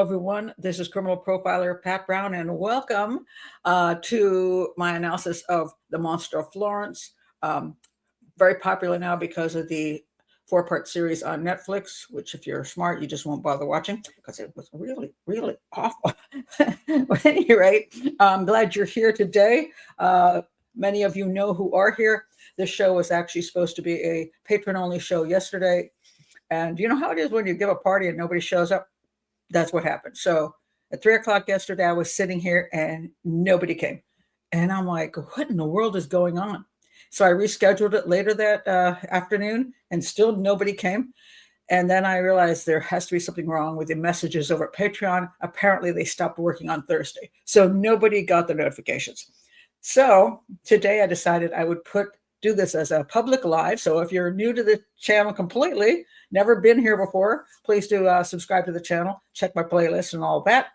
Hello, everyone. This is criminal profiler Pat Brown, and welcome to my analysis of The Monster of Florence. Um, Very popular now because of the four-part series on Netflix, which, if you're smart, you just won't bother watching because it was really, really awful. But at any rate, I'm glad you're here today. Many of you know who are here. This show was actually supposed to be a patron-only show yesterday. And you know how it is when you give a party and nobody shows up? That's what happened. So at 3 o'clock yesterday, I was sitting here and nobody came. And I'm like, what in the world is going on? So I rescheduled it later that afternoon and still nobody came. And then I realized there has to be something wrong with the messages over at Patreon. Apparently, they stopped working on Thursday. So nobody got the notifications. So today I decided I would do this as a public live. So if you're new to the channel completely, never been here before, please do subscribe to the channel, check my playlist and all that.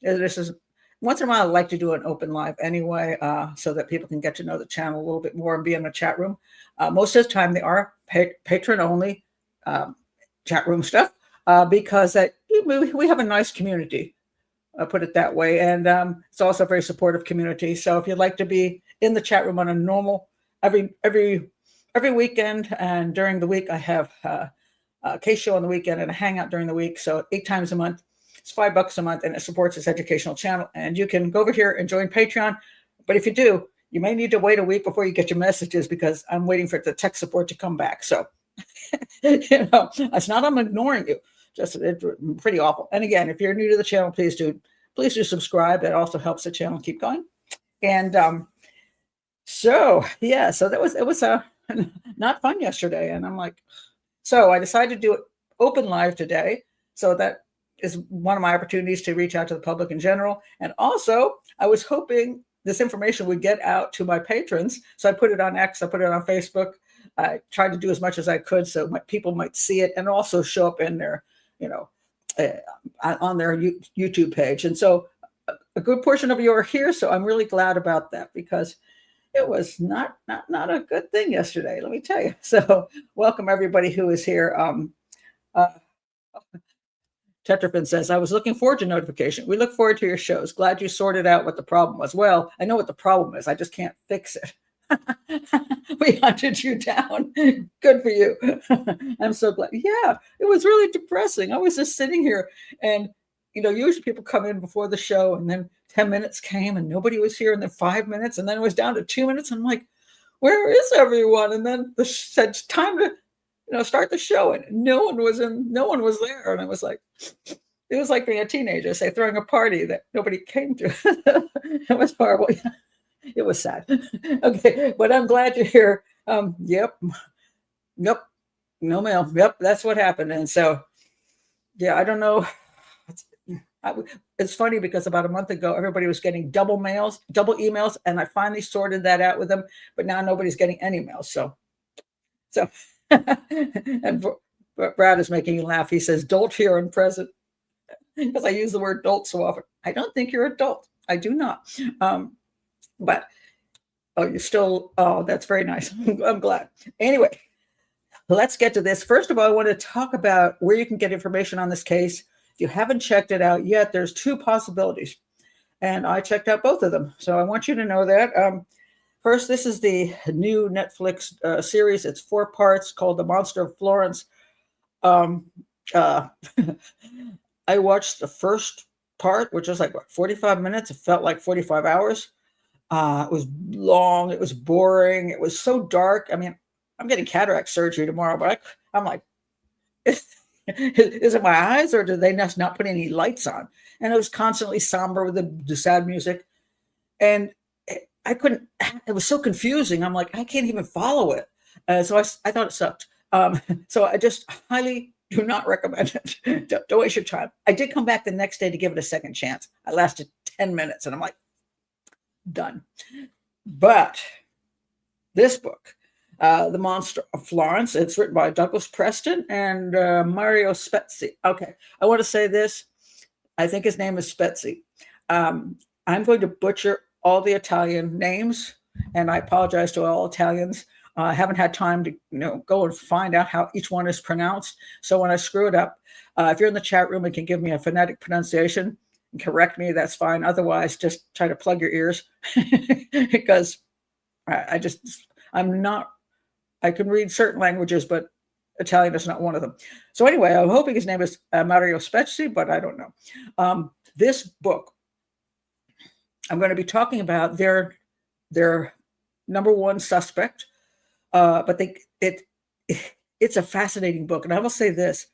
This is once in a while I like to do an open live anyway, so that people can get to know the channel a little bit more and be in the chat room. Most of the time they are patron only chat room stuff because we have a nice community. I'll put it that way. And it's also a very supportive community. So if you'd like to be in the chat room on a normal, every weekend and during the week, I have a case show on the weekend and a hangout during the week. So 8 times a month, it's $5 a month, and it supports this educational channel. And you can go over here and join Patreon. But if you do, you may need to wait a week before you get your messages because I'm waiting for the tech support to come back. So, it's not I'm ignoring you. Just it's pretty awful. And again, if you're new to the channel, please do subscribe. That also helps the channel keep going. And so it was not fun yesterday. And I'm like, so I decided to do it open live today. So that is one of my opportunities to reach out to the public in general. And also, I was hoping this information would get out to my patrons. So I put it on X, I put it on Facebook. I tried to do as much as I could so people might see it and also show up in their, on their YouTube page. And so a good portion of you are here. So I'm really glad about that because it was not a good thing yesterday, let me tell you. So welcome everybody who is here. Tetrafin says, I was looking forward to notification. We look forward to your shows. Glad you sorted out what the problem was. Well, I know what the problem is. I just can't fix it. We hunted you down. Good for you. I'm so glad. Yeah, it was really depressing. I was just sitting here and, usually people come in before the show and then 10 minutes came and nobody was here. And then 5 minutes and then it was down to 2 minutes. I'm like, where is everyone? And then said, it's time to, start the show. And no one was there. And I was like, it was like being a teenager, say, throwing a party that nobody came to. It was horrible. It was sad. Okay, but I'm glad you're here. Yep. No mail. Yep, that's what happened. And so, yeah, I don't know. It's funny because about a month ago, everybody was getting double emails, and I finally sorted that out with them. But now nobody's getting any mail. So, and Brad is making you laugh. He says, "Dolt here and present," because I use the word dolt so often. I don't think you're a dolt. I do not. But that's very nice. I'm glad. Anyway, let's get to this. First of all, I want to talk about where you can get information on this case. If you haven't checked it out yet, there's 2 possibilities. And I checked out both of them. So I want you to know that. First, this is the new Netflix series. It's 4 parts called The Monster of Florence. I watched the first part, which was like 45 minutes. It felt like 45 hours. It was long. It was boring. It was so dark. I mean, I'm getting cataract surgery tomorrow, but I'm like, is it my eyes or did they just not put any lights on? And it was constantly somber with the sad music. And it was so confusing. I'm like, I can't even follow it. So I thought it sucked. So I just highly do not recommend it. Don't waste your time. I did come back the next day to give it a second chance. I lasted 10 minutes and I'm like, done. But this book, The Monster of Florence, it's written by Douglas Preston and Mario Spezzi. Okay, I want to say this. I think his name is Spezzi. I'm going to butcher all the Italian names, and I apologize to all Italians. I haven't had time to go and find out how each one is pronounced. So when I screw it up, if you're in the chat room and can give me a phonetic pronunciation and correct me, that's fine. Otherwise, just try to plug your ears because I'm not, I can read certain languages, but Italian is not one of them. So anyway, I'm hoping his name is Mario Spezzi, but I don't know. This book, I'm going to be talking about their number one suspect, but it's a fascinating book. And I will say this,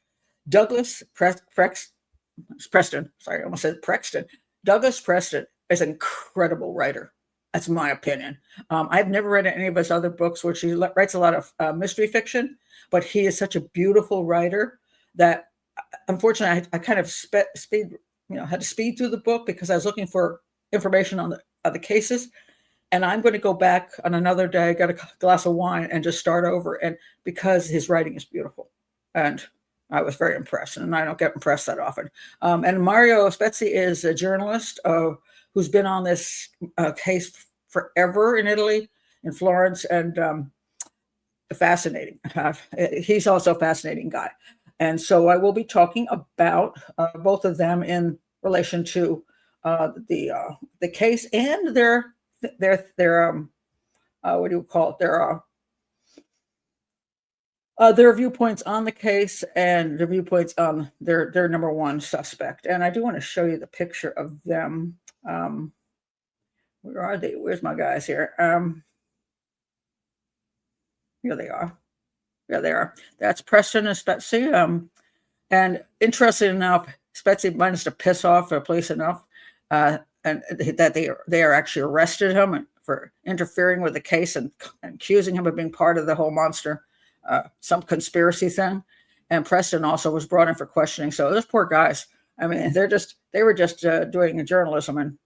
Douglas Preston, sorry, I almost said Prexton. Douglas Preston is an incredible writer. That's my opinion. I've never read any of his other books, which he writes a lot of mystery fiction, but he is such a beautiful writer that, unfortunately, I kind of had to speed through the book because I was looking for information on the cases. And I'm going to go back on another day, get a glass of wine, and just start over. And because his writing is beautiful, and I was very impressed, and I don't get impressed that often. And Mario Spezzi is a journalist who's been on this case forever in Italy, in Florence, and fascinating. He's also a fascinating guy. And so I will be talking about both of them in relation to the case and their what do you call it? Their viewpoints on the case and their viewpoints on their number one suspect. And I do want to show you the picture of them. Where are they? Where's my guys here? Here they are. There they are. That's Preston and Spezzi. And interesting enough, Spezzi managed to piss off the police enough, and that they are actually arrested him for interfering with the case and accusing him of being part of the whole monster, some conspiracy thing. And Preston also was brought in for questioning. So those poor guys, I mean, they were just doing journalism, and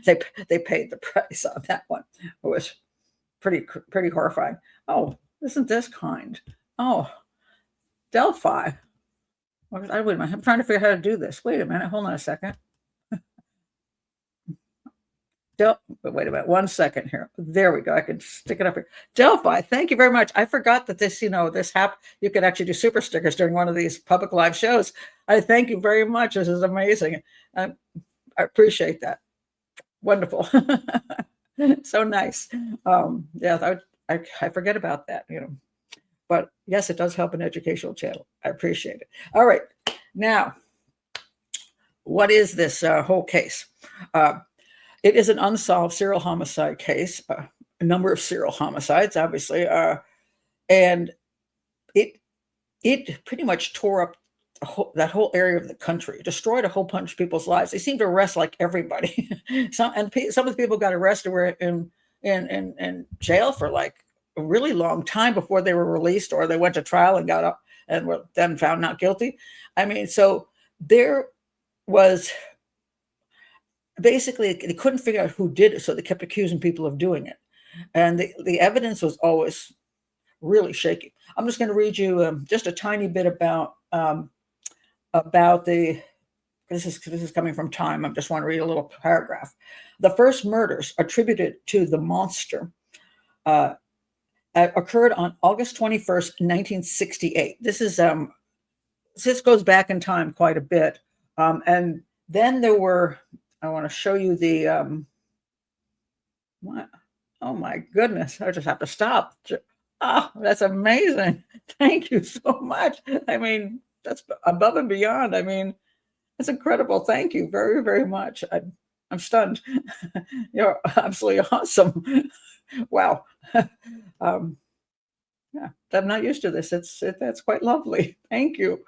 they paid the price on that one. It was pretty horrifying. Oh, isn't this kind? Oh, Delphi. Wait a minute. I'm trying to figure out how to do this. Wait a minute. Hold on a second. Wait a minute. 1 second here. There we go. I can stick it up here. Delphi, thank you very much. I forgot that this you could actually do super stickers during one of these public live shows. I thank you very much. This is amazing. I appreciate that. Wonderful. So nice. Yeah, I forget about that, But yes, it does help an educational channel. I appreciate it. All right. Now, what is this whole case? It is an unsolved serial homicide case, a number of serial homicides, obviously, and it pretty much tore up that whole area of the country, destroyed a whole bunch of people's lives. They seemed to arrest like everybody. Some of the people got arrested were in jail for like a really long time before they were released, or they went to trial and got up and were then found not guilty. I mean, so there was basically, they couldn't figure out who did it, so they kept accusing people of doing it. And the evidence was always really shaky. I'm just going to read you just a tiny bit about this is coming from Time. I just want to read a little paragraph. The first murders attributed to the monster occurred on August 21st, 1968. This goes back in time quite a bit. And then there were, I want to show you the, what? Oh my goodness, I just have to stop. Oh, that's amazing. Thank you so much. I mean, that's above and beyond. I mean, that's incredible. Thank you very, very much. I'm stunned. You're absolutely awesome. Wow. Yeah, I'm not used to this. That's quite lovely. Thank you.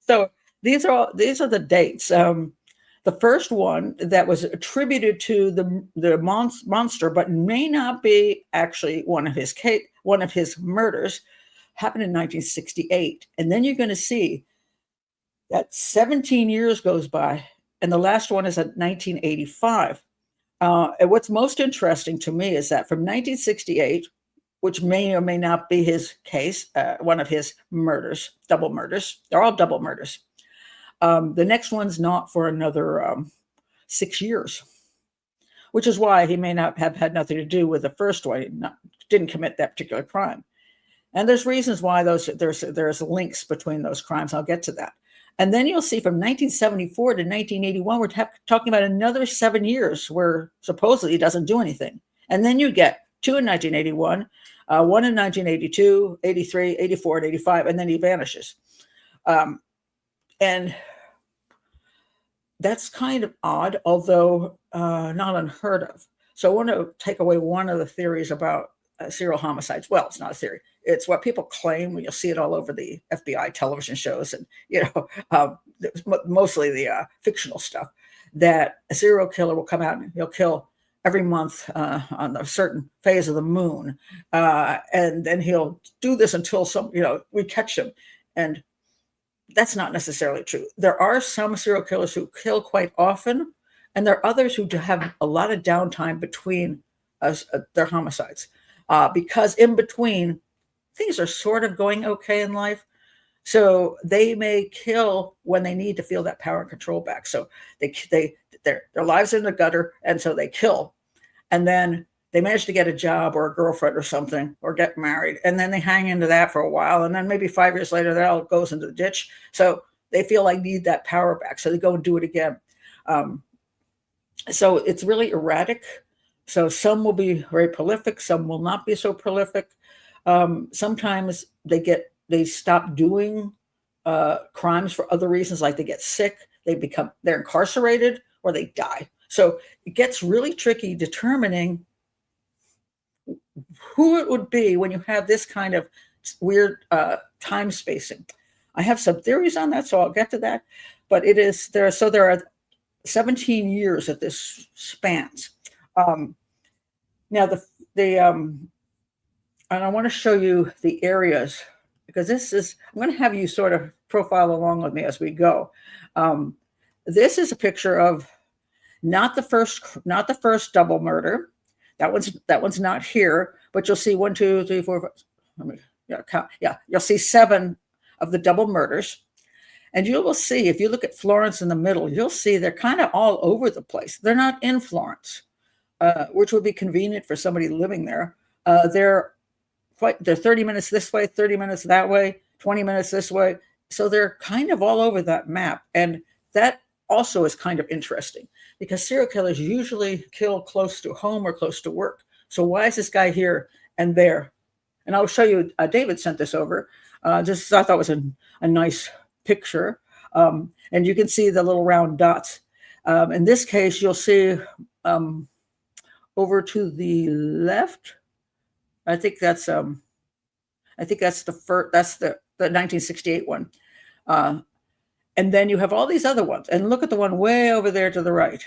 So these are the dates. The first one that was attributed to the monster, but may not be actually one of his murders, happened in 1968. And then you're going to see that 17 years goes by, and the last one is at 1985. And what's most interesting to me is that from 1968, which may or may not be his case, one of his murders, double murders. They're all double murders. The next one's not for another 6 years. which is why he may not have had nothing to do with the first one. He didn't commit that particular crime. And there's reasons why there's links between those crimes. I'll get to that. And then you'll see from 1974 to 1981, we're talking about another 7 years where supposedly he doesn't do anything. And then you get two in 1981, one in 1982, 83, 84, and 85, and then he vanishes. And that's kind of odd, although not unheard of. So I want to take away one of the theories about serial homicides. Well, it's not a theory. It's what people claim. You'll see it all over the FBI television shows and, mostly the fictional stuff, that a serial killer will come out and he'll kill every month on a certain phase of the moon. And then he'll do this until we catch him. And that's not necessarily true. There are some serial killers who kill quite often, and there are others who have a lot of downtime between their homicides, because in between, things are sort of going okay in life. So they may kill when they need to feel that power and control back. So their lives are in the gutter, and so they kill. And then they manage to get a job or a girlfriend or something, or get married, and then they hang into that for a while, and then maybe 5 years later, that all goes into the ditch. So they feel like need that power back, so they go and do it again. So it's really erratic. So some will be very prolific, some will not be so prolific. Sometimes they stop doing crimes for other reasons, like they get sick, they're incarcerated, or they die. So it gets really tricky determining who it would be when you have this kind of weird time spacing. I have some theories on that, so I'll get to that. But there are 17 years that this spans. Now and I want to show you the areas, because I'm going to have you sort of profile along with me as we go. This is a picture of not the first double murder. That one's not here, but you'll see 1, 2, 3, 4, 5. Let me count. Yeah, you'll see 7 of the double murders. And you will see, if you look at Florence in the middle, you'll see they're kind of all over the place. They're not in Florence, which would be convenient for somebody living there. They're 30 minutes this way, 30 minutes that way, 20 minutes this way. So they're kind of all over that map. And that also is kind of interesting, because serial killers usually kill close to home or close to work. So why is this guy here and there? And I'll show you, David sent this over. Just I thought it was a nice picture. And you can see the little round dots. In this case, you'll see over to the left, I think that's the 1968 one. And then you have all these other ones, and look at the one way over there to the right,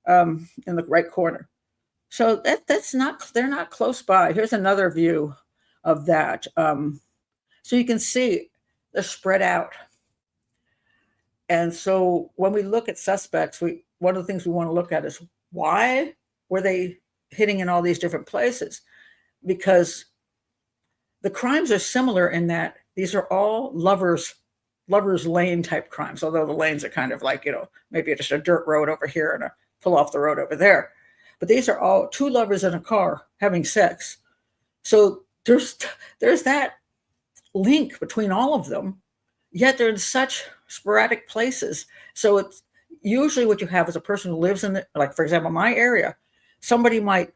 in the right corner. So they're not close by. Here's another view of that. So you can see they're spread out. And so when we look at suspects, one of the things we want to look at is, why were they hitting in all these different places? Because the crimes are similar in that these are all lovers lane type crimes, although the lanes are kind of like, maybe just a dirt road over here and a pull off the road over there. But these are all two lovers in a car having sex. So there's that link between all of them, yet they're in such sporadic places. So it's usually what you have is a person who lives in like, for example, my area. Somebody might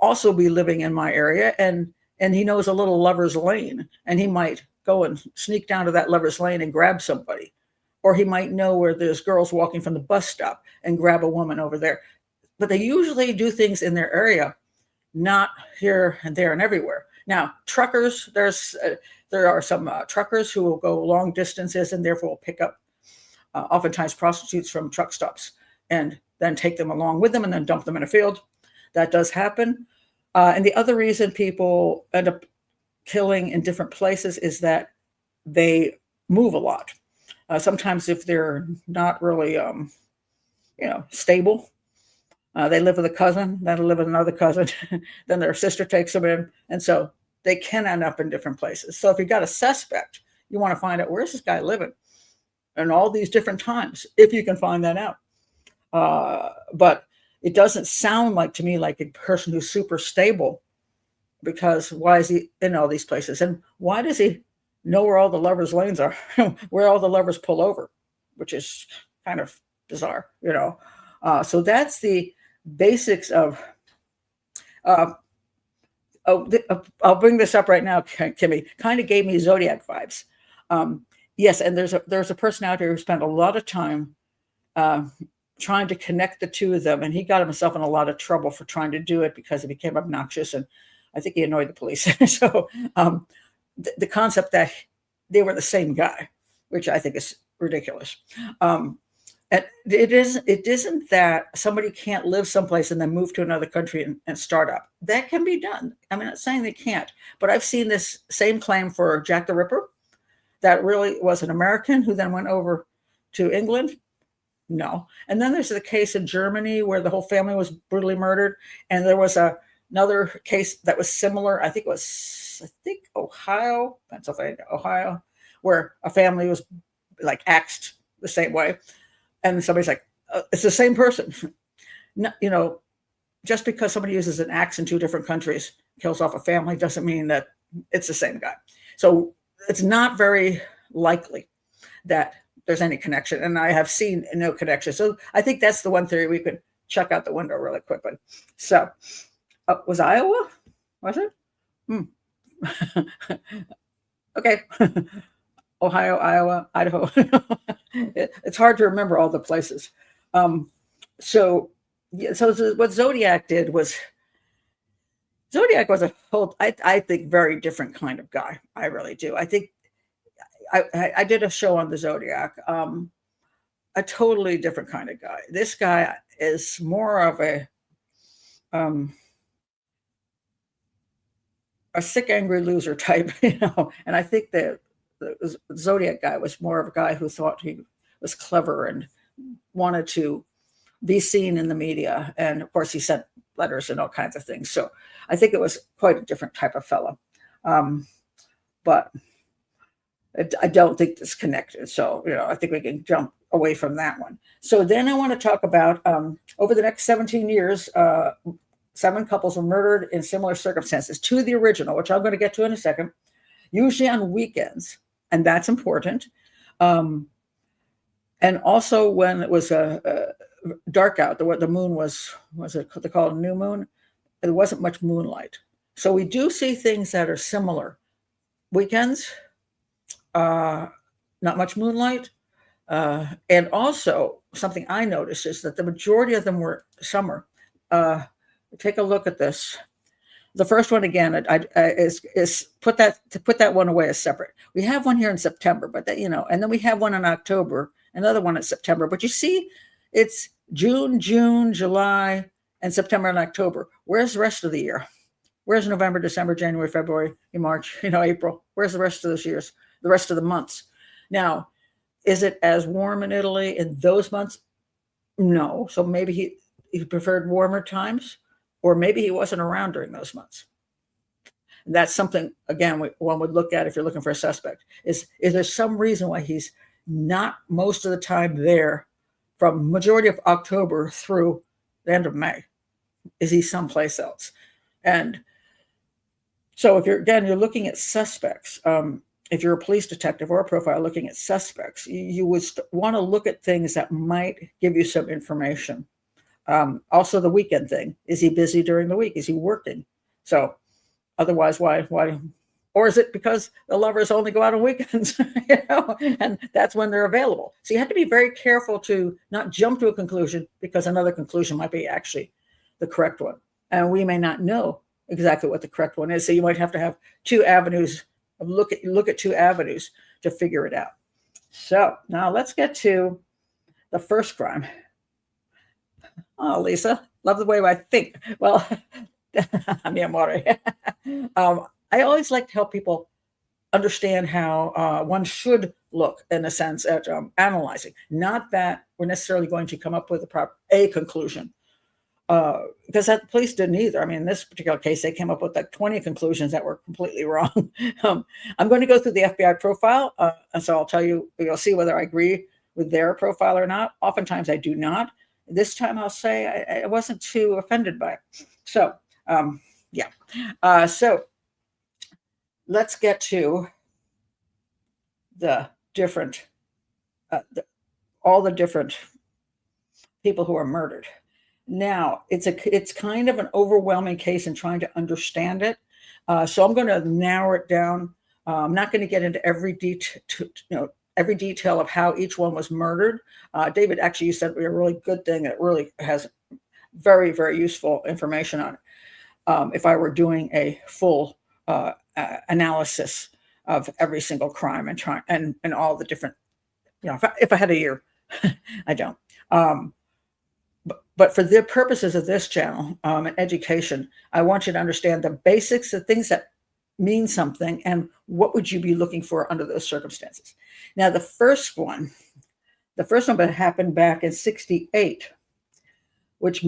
also be living in my area, and he knows a little lover's lane, and he might go and sneak down to that lover's lane and grab somebody. Or he might know where there's girls walking from the bus stop and grab a woman over there. But they usually do things in their area, not here and there and everywhere. Now, truckers, there are some truckers who will go long distances and therefore will pick up oftentimes prostitutes from truck stops and then take them along with them and then dump them in a field. That does happen. And the other reason people end up killing in different places is that they move a lot. Sometimes if they're not really, stable, they live with a cousin, then they live with another cousin, then their sister takes them in. And so they can end up in different places. So if you got a suspect, you want to find out, where's this guy living? And all these different times, if you can find that out. But it doesn't sound like to me like a person who's super stable, because why is he in all these places? And why does he know where all the lovers' lanes are, where all the lovers pull over, which is kind of bizarre, you know? So that's the basics of, uh, I'll bring this up right now, Kimmy. Kind of gave me Zodiac vibes. Yes, and there's a person out here who spent a lot of time uh, trying to connect the two of them, and he got himself in a lot of trouble for trying to do it because he became obnoxious, and I think he annoyed the police. So the concept that they were the same guy, which I think is ridiculous. And it isn't that somebody can't live someplace and then move to another country and start up. That can be done. I'm not saying they can't, but I've seen this same claim for Jack the Ripper, that really was an American who then went over to England. No. And then there's the case in Germany where the whole family was brutally murdered. And there was another case that was similar. I think Ohio, Pennsylvania, Ohio, where a family was like axed the same way. And somebody's like, it's the same person. No, you know, just because somebody uses an axe in two different countries, kills off a family, doesn't mean that it's the same guy. So it's not very likely that there's any connection. And I have seen no connection. So I think that's the one theory we could chuck out the window really quickly. So was Iowa? Was it? Okay. Ohio, Iowa, Idaho. It's hard to remember all the places. So what Zodiac did was, Zodiac was a whole, I think, very different kind of guy. I really do. I think I did a show on the Zodiac, a totally different kind of guy. This guy is more of a sick, angry loser type, you know. And I think that the Zodiac guy was more of a guy who thought he was clever and wanted to be seen in the media. And of course, he sent letters and all kinds of things. So I think it was quite a different type of fellow. But I don't think it's connected. So, you know, I think we can jump away from that one. So then I want to talk about over the next 17 years, 7 couples were murdered in similar circumstances to the original, which I'm going to get to in a second, usually on weekends. And that's important. And also when it was dark out, the moon was it they call it new moon? There wasn't much moonlight. So we do see things that are similar. Weekends, not much moonlight. And also something I noticed is that the majority of them were summer. Take a look at this. The first one again is put that one away as separate. We have one here in September, but that, you know, and then we have one in October, another one in September. But you see, it's June, July, and September and October. Where's the rest of the year? Where's November, December, January, February, March, April? Where's the rest of those years? The rest of the months? Now, is it as warm in Italy in those months? No. So maybe he preferred warmer times, or maybe he wasn't around during those months. And that's something, again, one would look at if you're looking for a suspect. Is there some reason why he's not most of the time there from majority of October through the end of May? Is he someplace else? And so if you're looking at suspects, if you're a police detective or a profiler looking at suspects, you would want to look at things that might give you some information. Also the weekend thing. Is he busy during the week? Is he working? So otherwise, why? Or is it because the lovers only go out on weekends, and that's when they're available? So you have to be very careful to not jump to a conclusion, because another conclusion might be actually the correct one. And we may not know exactly what the correct one is. So you might have to have two avenues, look at two avenues to figure it out. So now let's get to the first crime. Oh, Lisa, love the way I think. Well, mi amore. I always like to help people understand how one should look, in a sense, at analyzing. Not that we're necessarily going to come up with a conclusion, because the police didn't either. I mean, in this particular case, they came up with like 20 conclusions that were completely wrong. I'm going to go through the FBI profile, and so I'll tell you, you'll see whether I agree with their profile or not. Oftentimes I do not. This time I'll say I wasn't too offended by it. So, yeah. So let's get to the different, all the different people who are murdered. Now, it's kind of an overwhelming case in trying to understand it. So I'm going to narrow it down. I'm not going to get into every detail of how each one was murdered. David, actually, you said a really good thing. It really has very, very useful information on it. If I were doing a full analysis of every single crime and all the different, if I had a year, I don't. But for the purposes of this channel and education, I want you to understand the basics, the things that mean something, and what would you be looking for under those circumstances. Now, the first one happened back in '68, which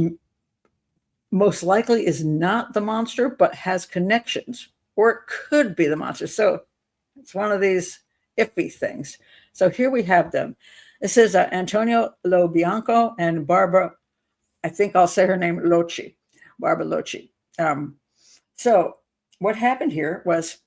most likely is not the monster, but has connections, or it could be the monster. So it's one of these iffy things. So here we have them. It says Antonio Lobianco and Barbara, I think I'll say her name, Locci, Barbara Locci. So what happened here was,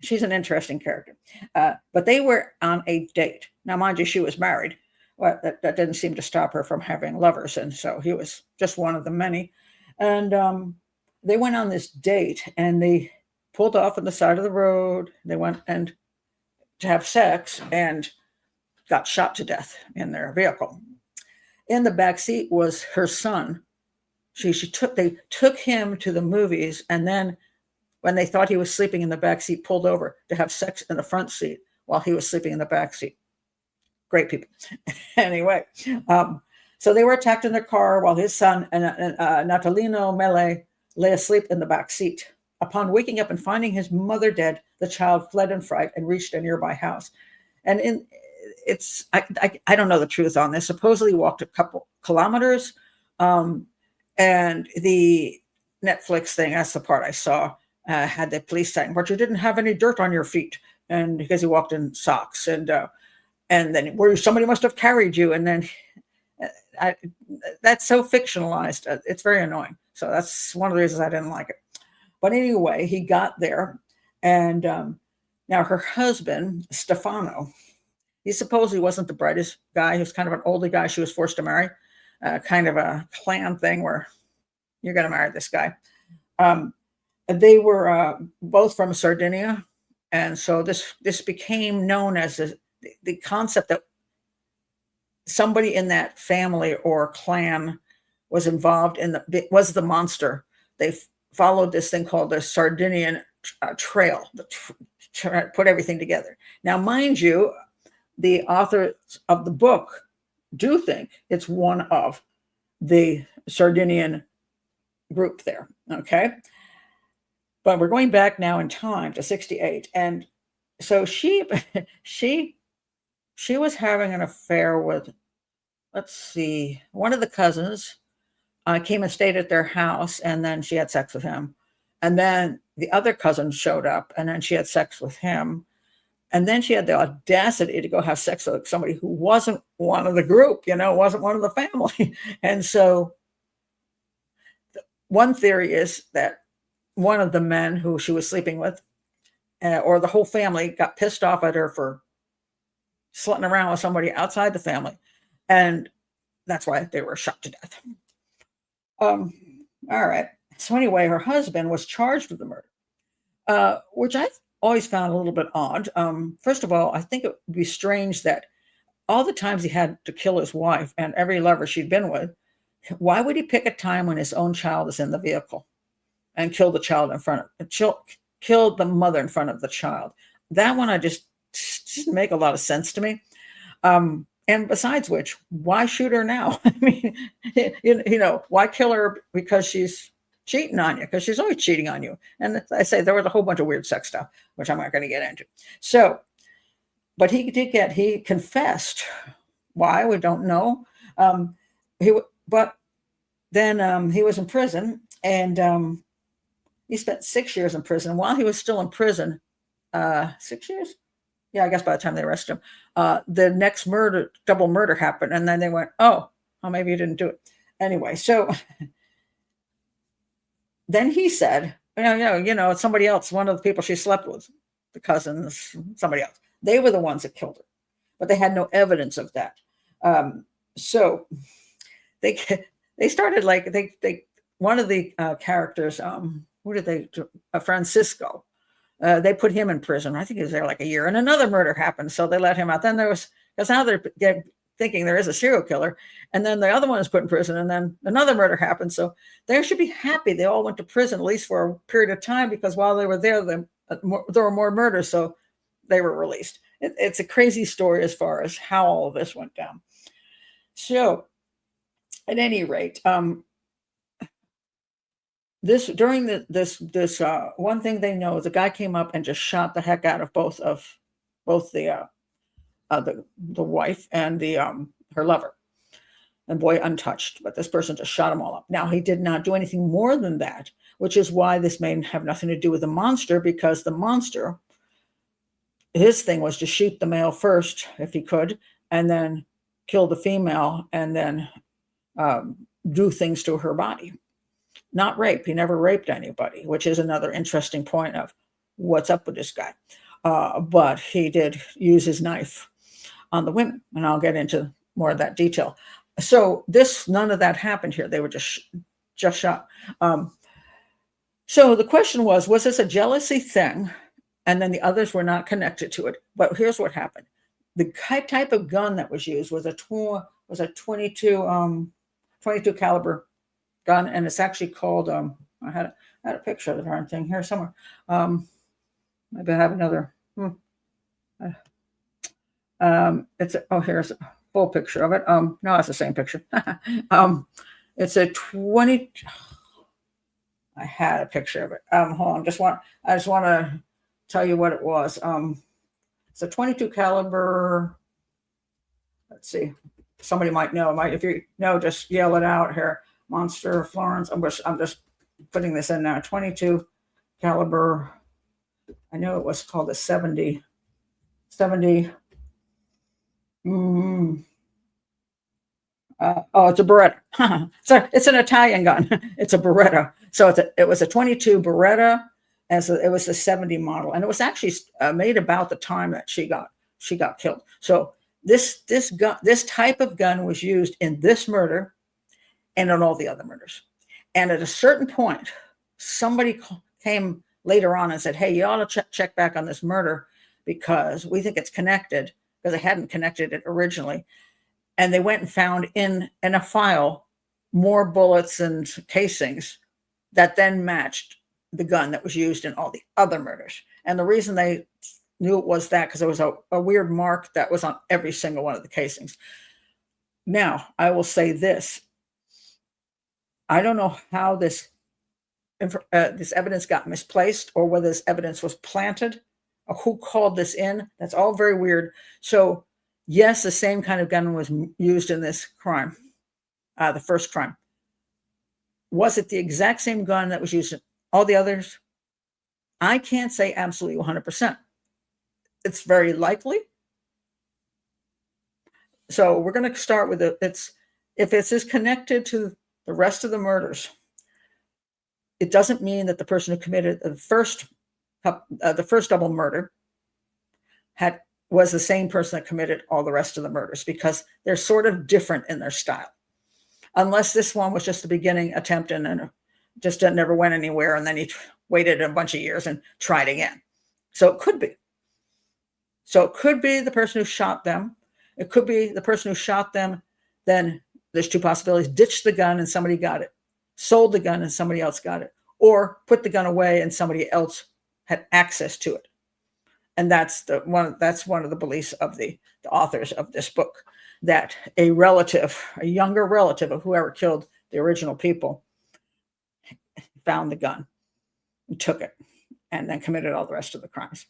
she's an interesting character, but they were on a date. Now, mind you, she was married. Well, that didn't seem to stop her from having lovers, and so he was just one of the many. And they went on this date, and they pulled off on the side of the road. They went and to have sex and got shot to death in their vehicle. In the back seat was her son. They took him to the movies, and then when they thought he was sleeping in the back seat, pulled over to have sex in the front seat while he was sleeping in the back seat. Great people. Anyway, so they were attacked in their car while his son and Natalino Mele lay asleep in the back seat. Upon waking up and finding his mother dead, the child fled in fright and reached a nearby house. And I don't know the truth on this. Supposedly walked a couple kilometers. And the Netflix thing, that's the part I saw, had the police saying, but you didn't have any dirt on your feet. And because he walked in socks, and then where somebody must have carried you. And then that's so fictionalized. It's very annoying. So that's one of the reasons I didn't like it. But anyway, he got there. And now her husband, Stefano, he supposedly wasn't the brightest guy. He was kind of an older guy she was forced to marry, kind of a clan thing where you're going to marry this guy. They were both from Sardinia. And so this became known as the concept that somebody in that family or clan was involved was the monster. They followed this thing called the Sardinian trail, put everything together. Now, mind you, the authors of the book do think it's one of the Sardinian group there, okay? But we're going back now in time to '68. And so she was having an affair with, let's see, one of the cousins. Came and stayed at their house, and then she had sex with him. And then the other cousin showed up, and then she had sex with him. And then she had the audacity to go have sex with somebody who wasn't one of the group, wasn't one of the family. And so one theory is that one of the men who she was sleeping with, or the whole family, got pissed off at her for slutting around with somebody outside the family. And that's why they were shot to death. All right. So anyway, her husband was charged with the murder, which I've always found a little bit odd. First of all, I think it would be strange that all the times he had to kill his wife and every lover she'd been with, why would he pick a time when his own child is in the vehicle and kill the child in front of, kill the mother in front of the child? That one just didn't make a lot of sense to me. And besides which, why shoot her now? I mean, why kill her because she's cheating on you? Because she's always cheating on you. And I say there was a whole bunch of weird sex stuff, which I'm not going to get into. So, but he confessed. Why? We don't know. But then he was in prison, and he spent 6 years in prison. While he was still in prison, 6 years? yeah, I guess by the time they arrested him, the next murder, double murder happened. And then they went, oh, well, maybe you didn't do it. Anyway, so then he said, it's somebody else, one of the people she slept with, the cousins, somebody else. They were the ones that killed her, but they had no evidence of that. So they started like they one of the characters, who did they do? Francisco. They put him in prison. I think he was there like a year, and another murder happened, so they let him out. Then there was, because now they're thinking there is a serial killer, and then the other one is put in prison, and then another murder happened. So they should be happy they all went to prison at least for a period of time, because while they were there, there were more murders, so they were released. It's a crazy story as far as how all of this went down. So, at any rate, this one thing they know is the guy came up and just shot the heck out of both the wife and the her lover, and boy untouched, but this person just shot them all up. Now, he did not do anything more than that, which is why this may have nothing to do with the monster, because the monster, his thing was to shoot the male first if he could, and then kill the female, and then do things to her body. Not rape. He never raped anybody, which is another interesting point of what's up with this guy. But he did use his knife on the women, and I'll get into more of that detail. So none of that happened here. They were just shot. So the question was this a jealousy thing? And then the others were not connected to it. But here's what happened. The type of gun that was used was a 22 caliber gun, and it's actually called, I had a picture of the darn thing here somewhere. Maybe I have another. Here's a full picture of it. No, it's the same picture. It's a 20. I had a picture of it. Hold on, I just want to tell you what it was. It's a 22 caliber. Let's see. Somebody might know. If you know, just yell it out here. Monster Florence. I'm just putting this in now. 22 caliber. I know it was called a 70. It's a Beretta. So it's an Italian gun. It's a Beretta. So it was a 22 Beretta, it was the 70 model, and it was actually made about the time that she got killed. So this type of gun was used in this murder and in all the other murders. And at a certain point, somebody came later on and said, hey, you ought to check back on this murder, because we think it's connected, because they hadn't connected it originally. And they went and found in a file more bullets and casings that then matched the gun that was used in all the other murders. And the reason they knew it was that because there was a weird mark that was on every single one of the casings. Now, I will say this. I don't know how this evidence got misplaced, or whether this evidence was planted, or who called this in. That's all very weird. So, yes, the same kind of gun was used in this crime, the first crime. Was it the exact same gun that was used in all the others? I can't say absolutely 100%. It's very likely. So we're going to start with if this is connected to the rest of the murders, it doesn't mean that the person who committed the first double murder was the same person that committed all the rest of the murders, because they're sort of different in their style. Unless this one was just the beginning attempt and just never went anywhere, and then he waited a bunch of years and tried again. So it could be. So it could be the person who shot them. It could be the person who shot them. Then there's two possibilities: ditched the gun and somebody got it, sold the gun and somebody else got it, or put the gun away and somebody else had access to it. And that's one of the beliefs of the authors of this book, that a younger relative of whoever killed the original people, found the gun and took it, and then committed all the rest of the crimes.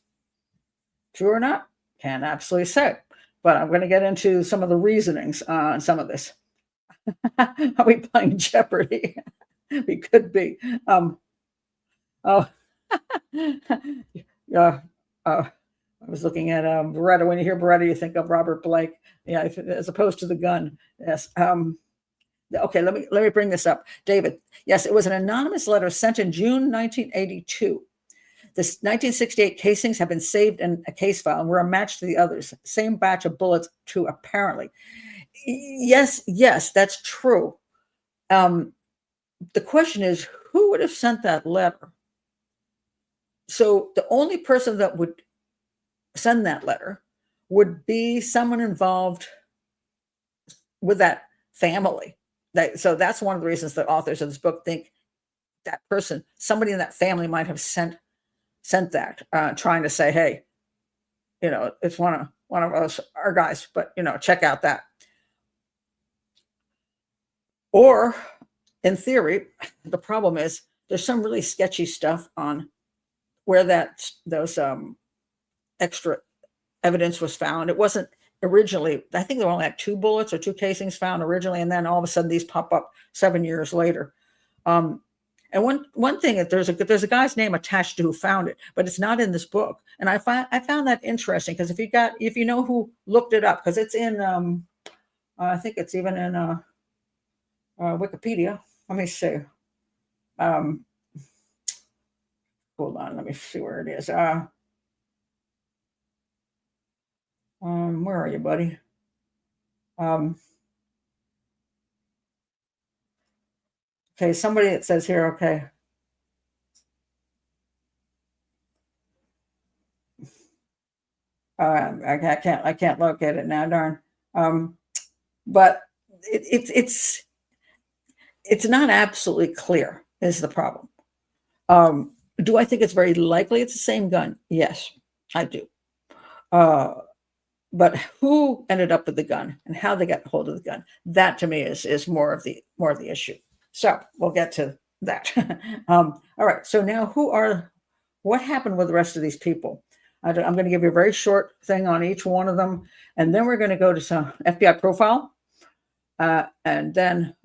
True or not? Can't absolutely say. But I'm going to get into some of the reasonings on some of this. Are we playing Jeopardy? We could be. I was looking at Beretta. When you hear Beretta, you think of Robert Blake. Yeah, as opposed to the gun. Yes. Okay, let me bring this up. David, yes, it was an anonymous letter sent in June 1982. The 1968 casings have been saved in a case file and were a match to the others. Same batch of bullets, too, apparently. Yes, that's true. The question is, who would have sent that letter? So the only person that would send that letter would be someone involved with that family. So that's one of the reasons that authors of this book think that person, somebody in that family, might have sent that, trying to say, hey, it's one of us, our guys, but check out that. Or in theory, the problem is there's some really sketchy stuff on where those extra evidence was found. It wasn't originally, I think there were only like 2 bullets or 2 casings found originally, and then all of a sudden these pop up 7 years later. And one thing that there's a guy's name attached to who found it, but it's not in this book. And I found that interesting, because if you know who looked it up, because it's in I think it's even in Wikipedia. Let me see. Hold on, let me see where it is. Where are you, buddy? Okay, somebody that says here, okay. I can't locate it now, darn. But it's not absolutely clear is the problem. Do I think it's very likely it's the same gun? Yes, I do. But who ended up with the gun and how they got hold of the gun, that to me is more of the issue. So we'll get to that. All right. So now what happened with the rest of these people? I'm going to give you a very short thing on each one of them, and then we're going to go to some FBI profile, and then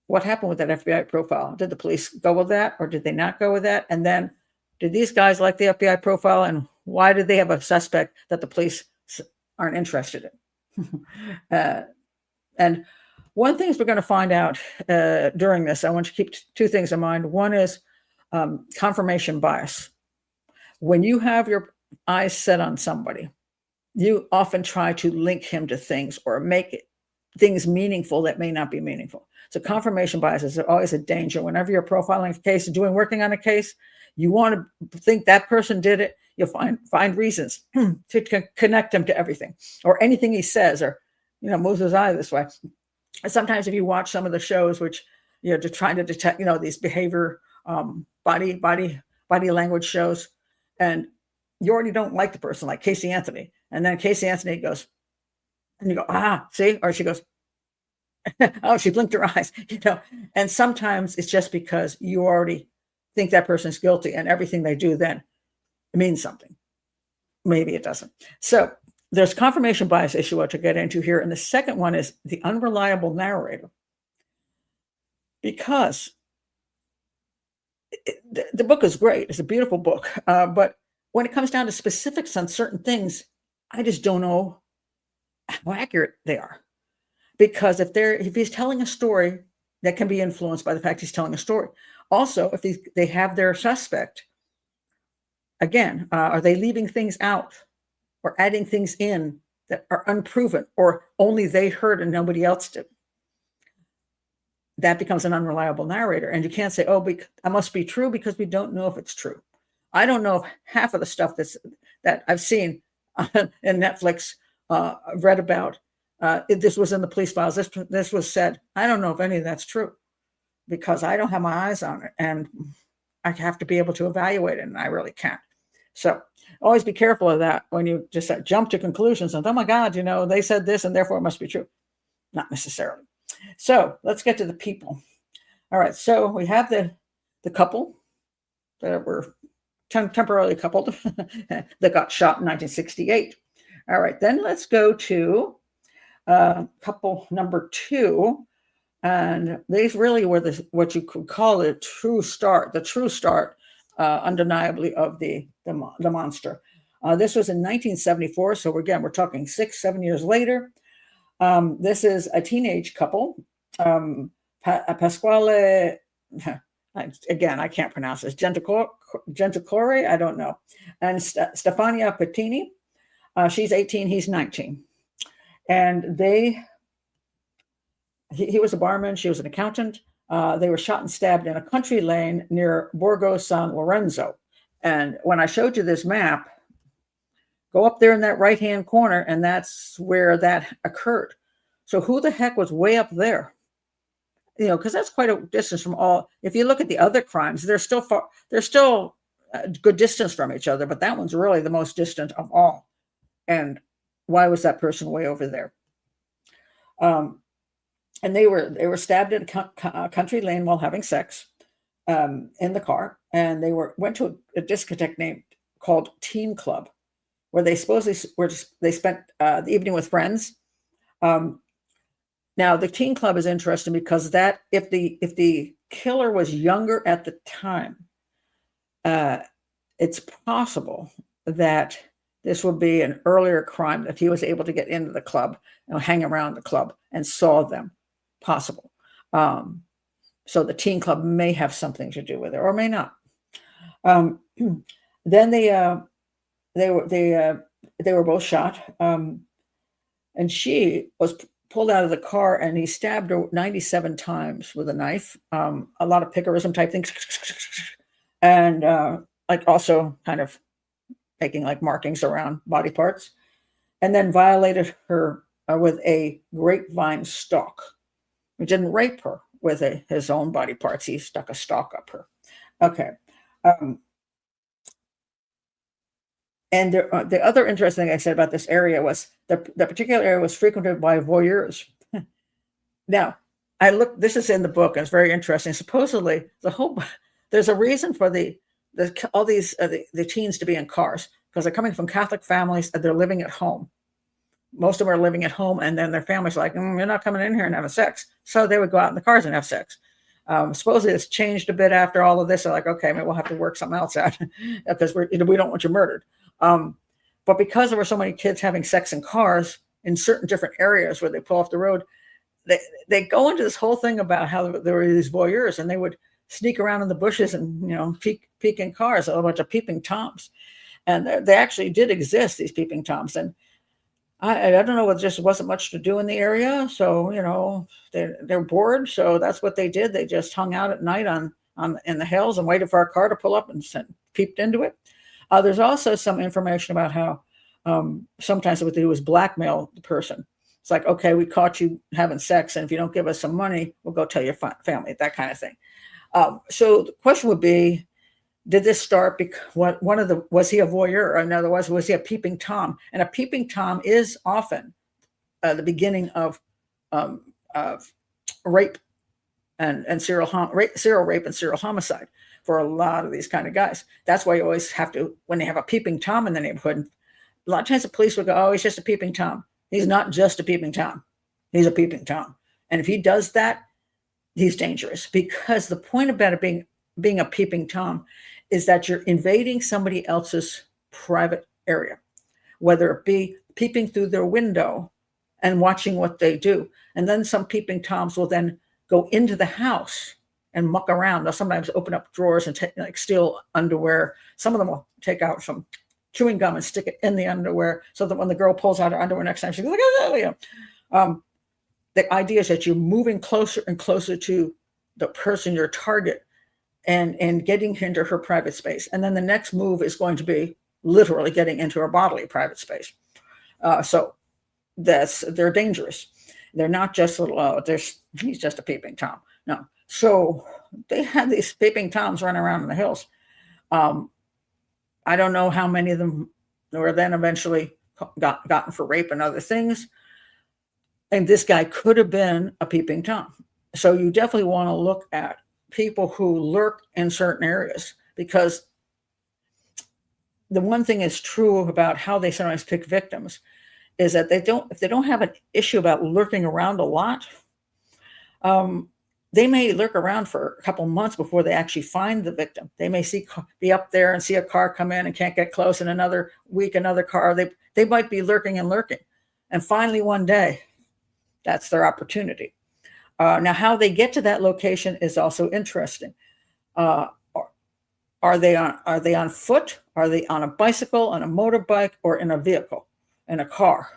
what happened with that FBI profile? Did the police go with that, or did they not go with that? And then did these guys like the FBI profile, and why did they have a suspect that the police aren't interested in? And one thing we're going to find out during this, I want you to keep 2 things in mind. One is confirmation bias. When you have your eyes set on somebody, you often try to link him to things or make things meaningful that may not be meaningful. So confirmation bias is always a danger. Whenever you're profiling a case, working on a case, you want to think that person did it. You'll find reasons to connect him to everything or anything he says, or moves his eye this way. And sometimes if you watch some of the shows, which to try to detect these behavior, body language shows, and you already don't like the person, like Casey Anthony, and then Casey Anthony goes, and you go, see, or she goes, oh, she blinked her eyes, and sometimes it's just because you already think that person's guilty, and everything they do then means something. Maybe it doesn't. So there's confirmation bias issue to get into here. And the second one is the unreliable narrator. Because the book is great. It's a beautiful book. But when it comes down to specifics on certain things, I just don't know how accurate they are. Because if he's telling a story, that can be influenced by the fact he's telling a story. Also, if they have their suspect, again, are they leaving things out or adding things in that are unproven or only they heard and nobody else did? That becomes an unreliable narrator. And you can't say, oh, I must be true, because we don't know if it's true. I don't know if half of the stuff that I've seen in Netflix, I've read about, this was in the police files, this was said. I don't know if any of that's true, because I don't have my eyes on it, and I have to be able to evaluate it, and I really can't. So always be careful of that when you just jump to conclusions and, oh my God, they said this and therefore it must be true. Not necessarily. So let's get to the people. All right. So we have the couple that were temporarily coupled that got shot in 1968. All right. Then let's go to couple number 2. And these really were what you could call the true start, undeniably, of the monster. This was in 1974. So again, we're talking 6, 7 years later. This is a teenage couple. Pasquale, again, I can't pronounce this. Genticore, I don't know. And Stefania Pettini. She's 18, he's 19. And he was a barman, she was an accountant. They were shot and stabbed in a country lane near Borgo San Lorenzo. And when I showed you this map, go up there in that right-hand corner, and that's where that occurred. So who the heck was way up there? Because that's quite a distance from all. If you look at the other crimes, they're still far. They're still a good distance from each other, but that one's really the most distant of all. And why was that person way over there? And they were stabbed in a country lane while having sex in the car, and they went to a discotheque called Teen Club, where they supposedly they spent the evening with friends. Now, the Teen Club is interesting because that if the killer was younger at the time, it's possible that this would be an earlier crime, that he was able to get into the club and hang around the club and saw them. Possible. So the Teen Club may have something to do with it, or may not. Then they were both shot, and she was pulled out of the car, and he stabbed her 97 times with a knife. A lot of picarism type things, and like also kind of making like markings around body parts, and then violated her with a grapevine stalk. He didn't rape her with his own body parts. He stuck a stalk up her. Okay. And the other interesting thing I said about this area was the particular area was frequented by voyeurs. Now, this is in the book, and it's very interesting. Supposedly, there's a reason for all these the teens to be in cars, because they're coming from Catholic families and they're living at home. Most of them are living at home, and then their family's like, you're not coming in here and having sex. So they would go out in the cars and have sex. Supposedly it's changed a bit after all of this. They're like, okay, maybe we'll have to work something else out because we don't want you murdered. But because there were so many kids having sex in cars in certain different areas where they pull off the road, they go into this whole thing about how there were these voyeurs, and they would sneak around in the bushes and peek in cars, a bunch of peeping toms. And they actually did exist, these peeping toms. And I don't know, it just wasn't much to do in the area. So, they're bored. So that's what they did. They just hung out at night in the hills and waited for our car to pull up and peeped into it. There's also some information about how sometimes what they do is blackmail the person. It's like, okay, we caught you having sex, and if you don't give us some money, we'll go tell your family, that kind of thing. So the question would be, did this start because was he a voyeur? Or in other words, was he a peeping Tom? And a peeping Tom is often the beginning of rape and serial rape and serial homicide for a lot of these kind of guys. That's why you always have to, when they have a peeping Tom in the neighborhood, a lot of times the police would go, oh, he's just a peeping Tom. He's not just a peeping Tom. He's a peeping Tom. And if he does that, he's dangerous, because the point about it being a peeping Tom is that you're invading somebody else's private area, whether it be peeping through their window and watching what they do. And then some peeping Toms will then go into the house and muck around. They'll sometimes open up drawers and steal underwear. Some of them will take out some chewing gum and stick it in the underwear, so that when the girl pulls out her underwear next time, she's like, oh. The idea is that you're moving closer and closer to the person, your target, and getting into her private space. And then the next move is going to be literally getting into her bodily private space. So they're dangerous. They're not just little, he's just a peeping Tom. No. So they had these peeping Toms running around in the hills. I don't know how many of them were then eventually gotten for rape and other things. And this guy could have been a peeping Tom. So you definitely want to look at people who lurk in certain areas, because the one thing is true about how they sometimes pick victims is that if they don't have an issue about lurking around a lot, they may lurk around for a couple months before they actually find the victim. They may be up there and see a car come in and can't get close. In another week, another car. They might be lurking and lurking, and finally one day, that's their opportunity. Now, how they get to that location is also interesting. Uh, are they on foot? Are they on a bicycle, on a motorbike, or in a vehicle, in a car?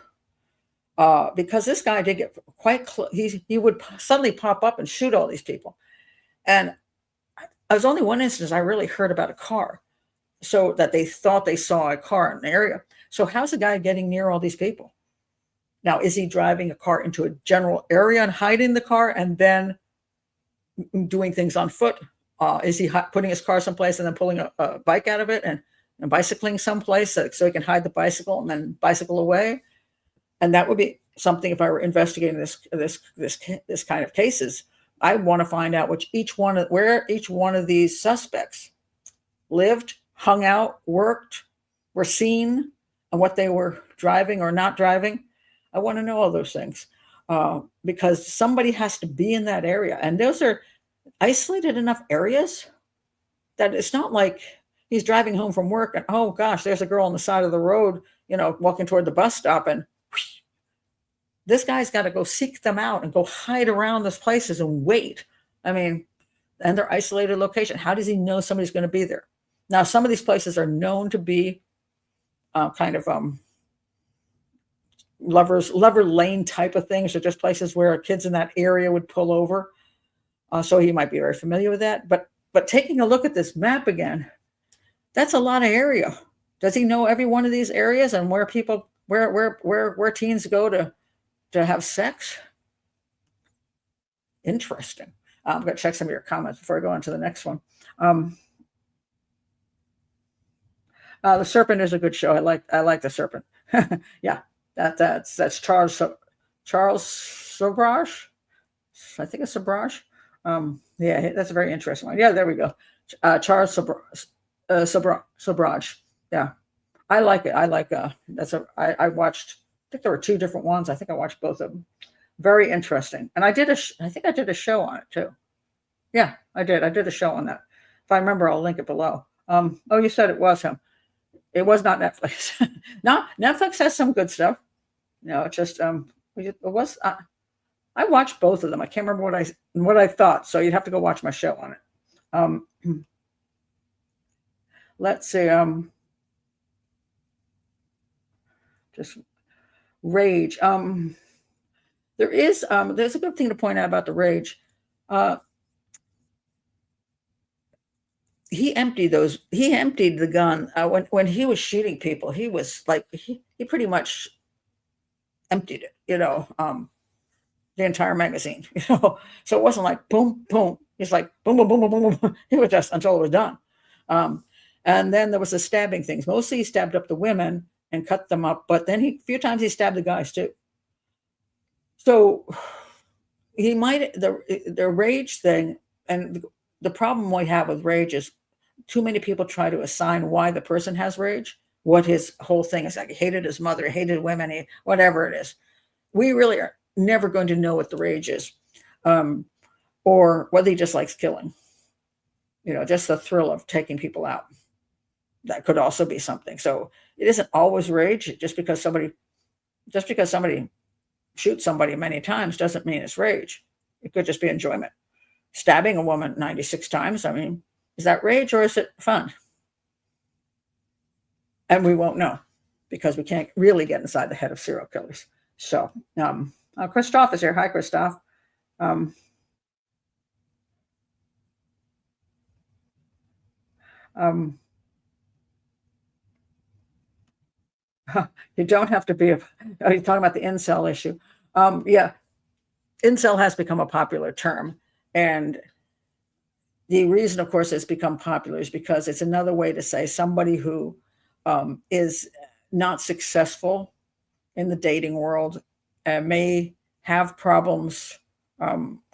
Because this guy did get quite close. He would suddenly pop up and shoot all these people. And there was only one instance I really heard about a car, so that they thought they saw a car in the area. So how's the guy getting near all these people? Now, is he driving a car into a general area and hiding the car and then doing things on foot? Is he putting his car someplace and then pulling a bike out of it and bicycling someplace so he can hide the bicycle and then bicycle away? And that would be something, if I were investigating this kind of cases, I want to find out where each one of these suspects lived, hung out, worked, were seen, and what they were driving or not driving. I want to know all those things because somebody has to be in that area. And those are isolated enough areas that it's not like he's driving home from work and, oh gosh, there's a girl on the side of the road, walking toward the bus stop, and whoosh, this guy's got to go seek them out and go hide around those places and wait. I mean, and they're isolated location. How does he know somebody's going to be there? Now, some of these places are known to be kind of lover lane type of things, or just places where kids in that area would pull over. So he might be very familiar with that. But taking a look at this map again, that's a lot of area. Does he know every one of these areas and where people, where teens go to have sex? Interesting. I'm going to check some of your comments before I go on to the next one. The Serpent is a good show. I like The Serpent. Yeah, that's Charles Sobrage. I think it's Sobrage. Yeah, that's a very interesting one. Yeah, there we go. Charles Sobrage. Yeah, I like it. I watched. I think there were two different ones. I think I watched both of them. Very interesting. And I think I did a show on it too. Yeah, I did. I did a show on that. If I remember, I'll link it below. Oh, you said it was him. It was not Netflix. No, Netflix has some good stuff. It just it was. I watched both of them. I can't remember what I thought. So you'd have to go watch my show on it. Let's see. Just rage. There's a good thing to point out about the rage. He emptied the gun when he was shooting people. He was like he pretty much emptied it. The entire magazine. So it wasn't like boom boom. He's like boom boom boom boom boom boom. He was just until it was done. And then there was the stabbing things. Mostly he stabbed up the women and cut them up, but then a few times he stabbed the guys too. So he might the rage thing, and the problem we have with rage is too many people try to assign why the person has rage, what his whole thing is. Like he hated his mother, he hated women, whatever it is. We really are never going to know what the rage is, or whether he just likes killing. Just the thrill of taking people out. That could also be something. So it isn't always rage. Just because somebody shoots somebody many times doesn't mean it's rage. It could just be enjoyment. Stabbing a woman 96 times, I mean, is that rage or is it fun? And we won't know because we can't really get inside the head of serial killers. So Christoph is here. Hi, Christoph. You don't have to be you're talking about the incel issue. Yeah, incel has become a popular term. And the reason, of course, it's become popular is because it's another way to say somebody who is not successful in the dating world and may have problems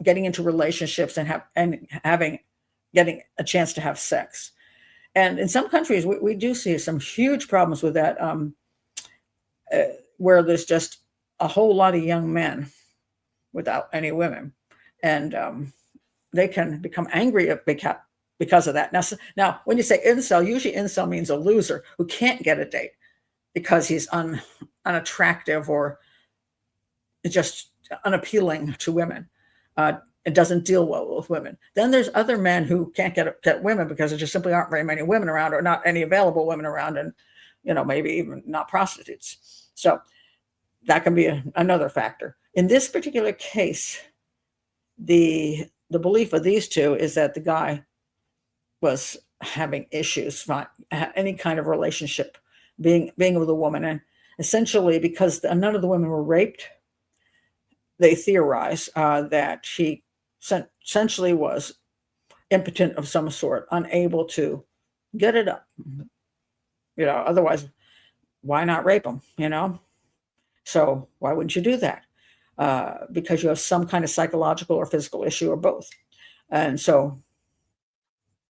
getting into relationships and getting a chance to have sex. And in some countries, we do see some huge problems with that, where there's just a whole lot of young men without any women. And they can become angry because of that. Now, when you say incel, usually incel means a loser who can't get a date because he's unattractive or just unappealing to women. It doesn't deal well with women. Then there's other men who can't get women because there just simply aren't very many women around, or not any available women around, and maybe even not prostitutes. So that can be another factor. In this particular case, the belief of these two is that the guy was having issues, not any kind of relationship, being with a woman, and essentially because none of the women were raped, they theorize that she essentially was impotent of some sort, unable to get it up. Otherwise, why not rape them? So why wouldn't you do that? Because you have some kind of psychological or physical issue, or both. And so,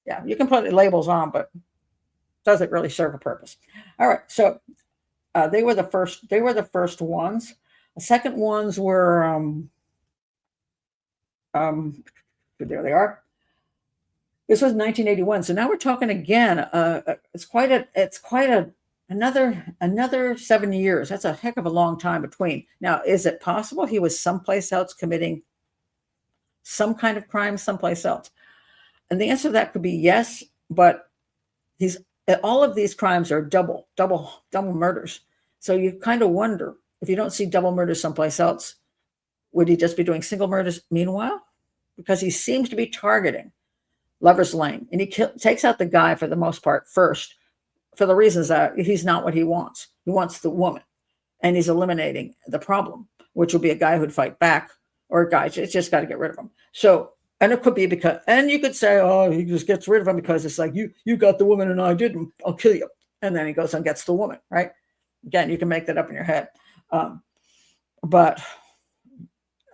yeah, you can put labels on, but doesn't really serve a purpose. All right, so they were the first. They were the first ones. The second ones were there they are. This was 1981. So now we're talking again. It's quite another 7 years. That's a heck of a long time between. Now, is it possible he was someplace else committing some kind of crime someplace else? And the answer to that could be yes, but all of these crimes are double murders. So you kind of wonder, if you don't see double murders someplace else, would he just be doing single murders meanwhile? Because he seems to be targeting Lover's Lane, and he takes out the guy for the most part first, for the reasons that he's not what he wants. He wants the woman, and he's eliminating the problem, which would be a guy who'd fight back, or a guy just got to get rid of him. So, and it could be because, and you could say, oh, he just gets rid of him because it's like, you got the woman and I didn't, I'll kill you. And then he goes and gets the woman, right? Again, you can make that up in your head. But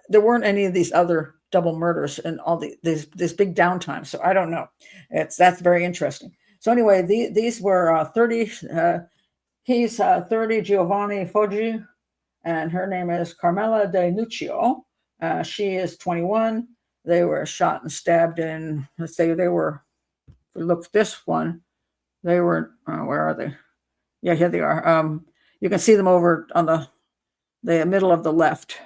there weren't any of these other double murders and all these big downtimes. So I don't know. That's very interesting. So anyway, these were 30. He's 30, Giovanni Foggi, and her name is Carmela De Nuccio. She is 21. They were shot and stabbed in, let's say they were, if we look at this one, they were, where are they? Yeah, here they are. You can see them over on the middle of the left.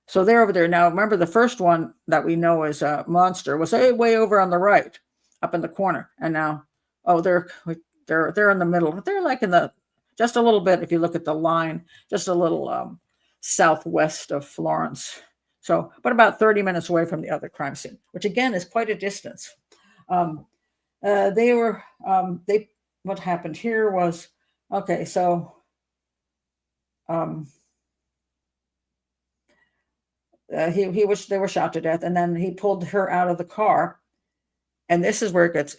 So they're over there. Now, remember the first one that we know is a monster was way over on the right, up in the corner. And now, they're in the middle. They're like just a little bit, if you look at the line, just a little southwest of Florence. So, but about 30 minutes away from the other crime scene, which again is quite a distance. What happened here was, okay, so they were shot to death, and then he pulled her out of the car, and this is where it gets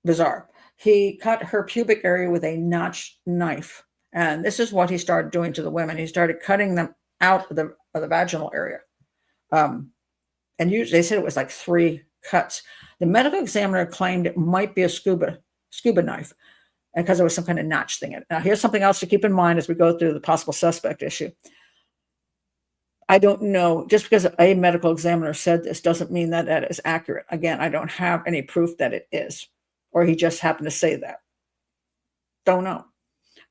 bizarre. He cut her pubic area with a notched knife, and this is what he started doing to the women. He started cutting them out of the vaginal area, and usually they said it was like 3 cuts. The medical examiner claimed it might be a scuba knife, because there was some kind of notch thing in it. Now, here's something else to keep in mind as we go through the possible suspect issue. I don't know, just because a medical examiner said this doesn't mean that that is accurate. Again, I don't have any proof that it is, or he just happened to say that. Don't know.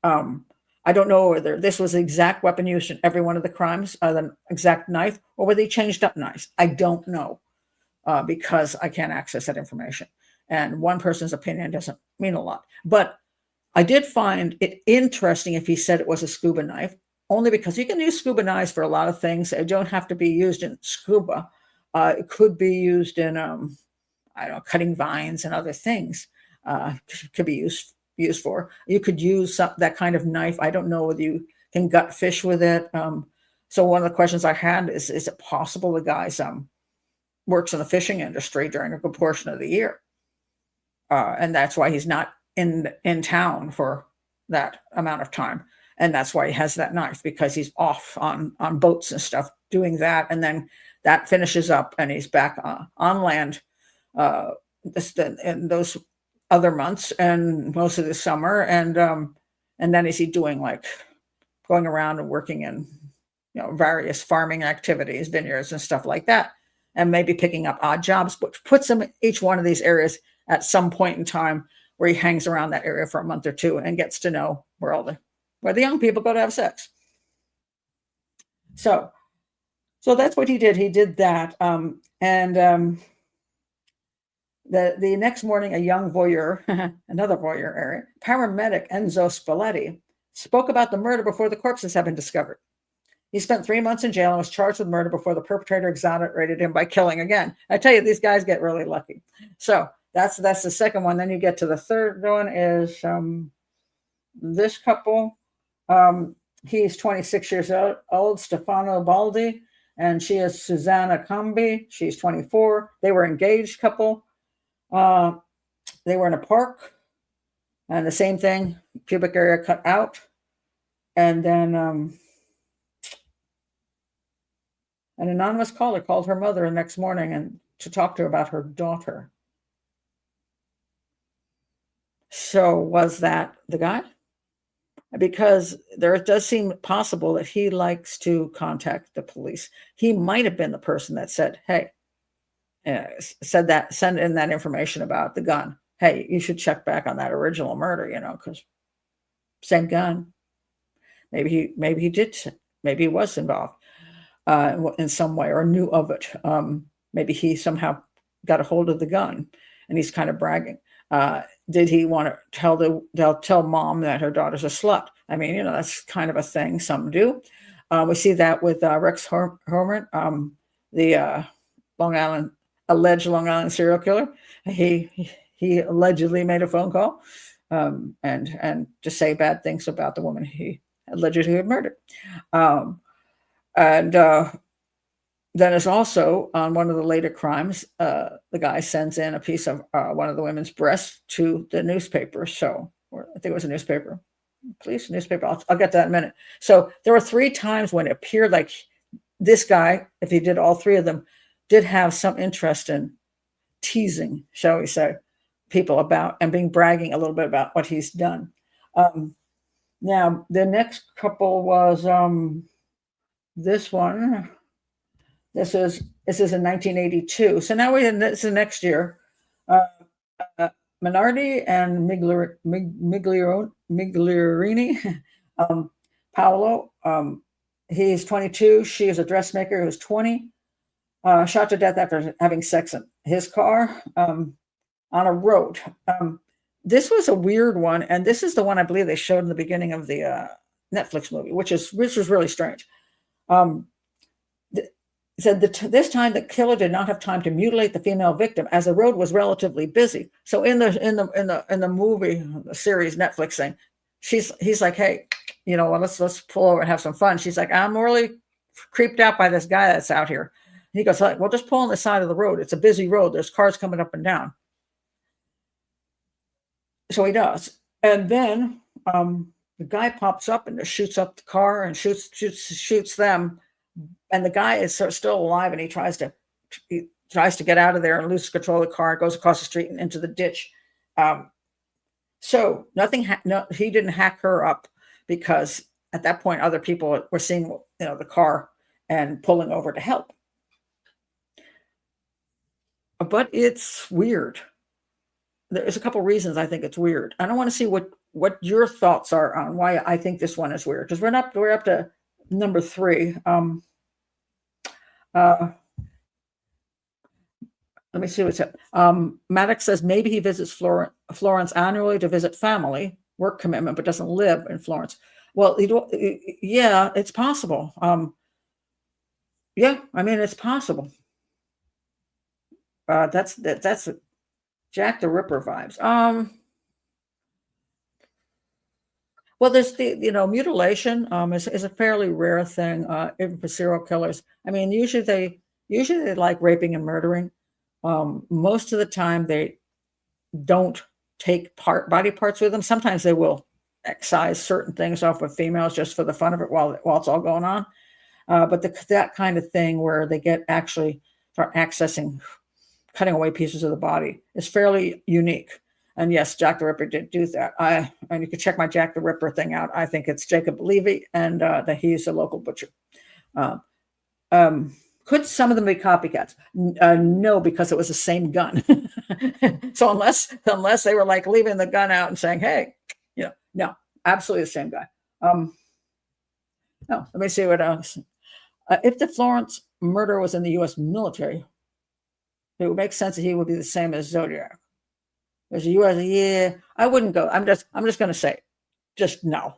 I don't know whether this was the exact weapon used in every one of the crimes, the exact knife, or whether they changed up knives. I don't know, because I can't access that information. And one person's opinion doesn't mean a lot. But I did find it interesting if he said it was a scuba knife, only because you can use scuba knives for a lot of things. It don't have to be used in scuba. It could be used in, cutting vines and other things. Could be used for. You could use that kind of knife. I don't know whether you can gut fish with it. So one of the questions I had is it possible the guy works in the fishing industry during a good portion of the year? And that's why he's not in town for that amount of time. And that's why he has that knife, because he's off on boats and stuff doing that. And then that finishes up and he's back on land in those other months and most of the summer. And then is he doing like going around and working in various farming activities, vineyards and stuff like that. and maybe picking up odd jobs, but puts him in each one of these areas at some point in time where he hangs around that area for a month or two and gets to know where the young people go to have sex. So that's what he did. He did that. And the next morning, a young voyeur, another voyeur area, paramedic Enzo Spalletti, spoke about the murder before the corpses had been discovered. He spent 3 months in jail and was charged with murder before the perpetrator exonerated him by killing again. I tell you, these guys get really lucky. So that's the second one. Then you get to the third one is this couple. He's 26 years old, Stefano Baldi, and she is Susanna Cambi. She's 24. They were engaged couple. They were in a park, and the same thing, pubic area cut out. And then an anonymous caller called her mother the next morning and to talk to her about her daughter. So was that the guy? Because there does seem possible that he likes to contact the police. He might have been the person that said, hey, send in that information about the gun. Hey, you should check back on that original murder, because same gun. Maybe he did. Maybe he was involved in some way or knew of it. Maybe he somehow got a hold of the gun and he's kind of bragging. Did he want to tell mom that her daughter's a slut? I mean, that's kind of a thing some do. We see that with Rex Hormert, the alleged Long Island serial killer. He allegedly made a phone call and to say bad things about the woman he allegedly had murdered. And then it's also on one of the later crimes, the guy sends in a piece of one of the women's breasts to the newspaper. So, or I think it was a newspaper, police newspaper. I'll get to that in a minute. So there were 3 times when it appeared like this guy, if he did all 3 of them, did have some interest in teasing, shall we say, people about and bragging a little bit about what he's done. Now, the next couple was this one. This is in 1982. So now this is next year. Minardi and Migliorini. Paolo, he's 22. She is a dressmaker who's 20. Shot to death after having sex in his car on a road. This was a weird one, and this is the one I believe they showed in the beginning of the Netflix movie, which was really strange. Said that this time the killer did not have time to mutilate the female victim as the road was relatively busy. So in the movie, the series Netflix thing, he's like, hey, let's pull over and have some fun. She's like, I'm really creeped out by this guy that's out here. And he goes, well, just pull on the side of the road. It's a busy road. There's cars coming up and down. So he does. And then the guy pops up and just shoots up the car and shoots them. And the guy is still alive, and he tries to get out of there and loses control of the car. Goes across the street and into the ditch. So he didn't hack her up, because at that point other people were seeing the car and pulling over to help. But it's weird. There's a couple reasons I think it's weird. I don't want to see what your thoughts are on why I think this one is weird, because we're up to number 3. Let me see what's up. Maddox says maybe he visits Florence annually to visit family, work commitment, but doesn't live in Florence. Well, yeah, it's possible. Yeah, I mean, it's possible. That's Jack the Ripper vibes. Well, there's the mutilation is a fairly rare thing, even for serial killers. I mean, usually they like raping and murdering. Most of the time they don't take body parts with them. Sometimes they will excise certain things off of females just for the fun of it while it's all going on. But that kind of thing where they actually start cutting away pieces of the body is fairly unique. And yes, Jack the Ripper did do that. And you can check my Jack the Ripper thing out. I think it's Jacob Levy, and that he's a local butcher. Could some of them be copycats? No, because it was the same gun. So unless they were like leaving the gun out and saying, "Hey, no, absolutely the same guy." Um, no, let me see what else. If the Florence murder was in the U.S. military, it would make sense that he would be the same as Zodiac. As a U.S., yeah, I wouldn't go. I'm just going to say, just no.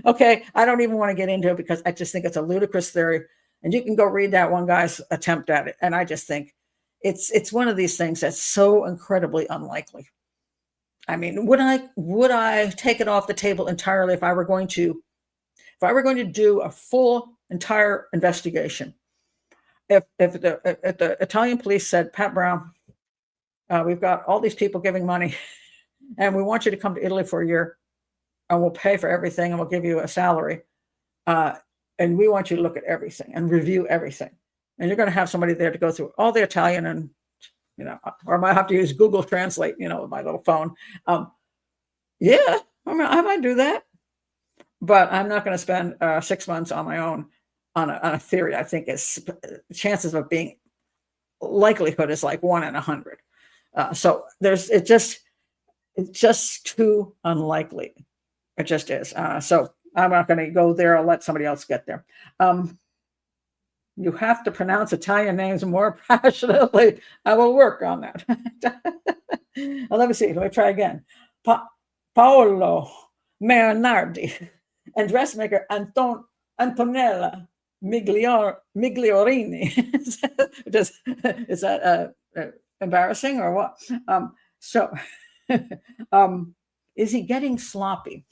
Okay, I don't even want to get into it because I just think it's a ludicrous theory, and you can go read that one guy's attempt at it, and I just think it's one of these things that's so incredibly unlikely. I mean, would I take it off the table entirely if I were going to do a full entire investigation? If the Italian police said, Pat Brown, we've got all these people giving money, and we want you to come to Italy for a year, and we'll pay for everything, and we'll give you a salary, uh, and we want you to look at everything and review everything, and you're going to have somebody there to go through all the Italian, and or I might have to use Google Translate, with my little phone. Um, yeah, I might do that, but I'm not going to spend 6 months on my own on a theory. I think it's chances of being likelihood is like 1 in 100. So it's just too unlikely. It just is. So I'm not going to go there. I'll let somebody else get there. You have to pronounce Italian names more passionately. I will work on that. Let me see. Let me try again. Paolo Marinardi and dressmaker Antonella Migliorini. Is that embarrassing or what? So, is he getting sloppy?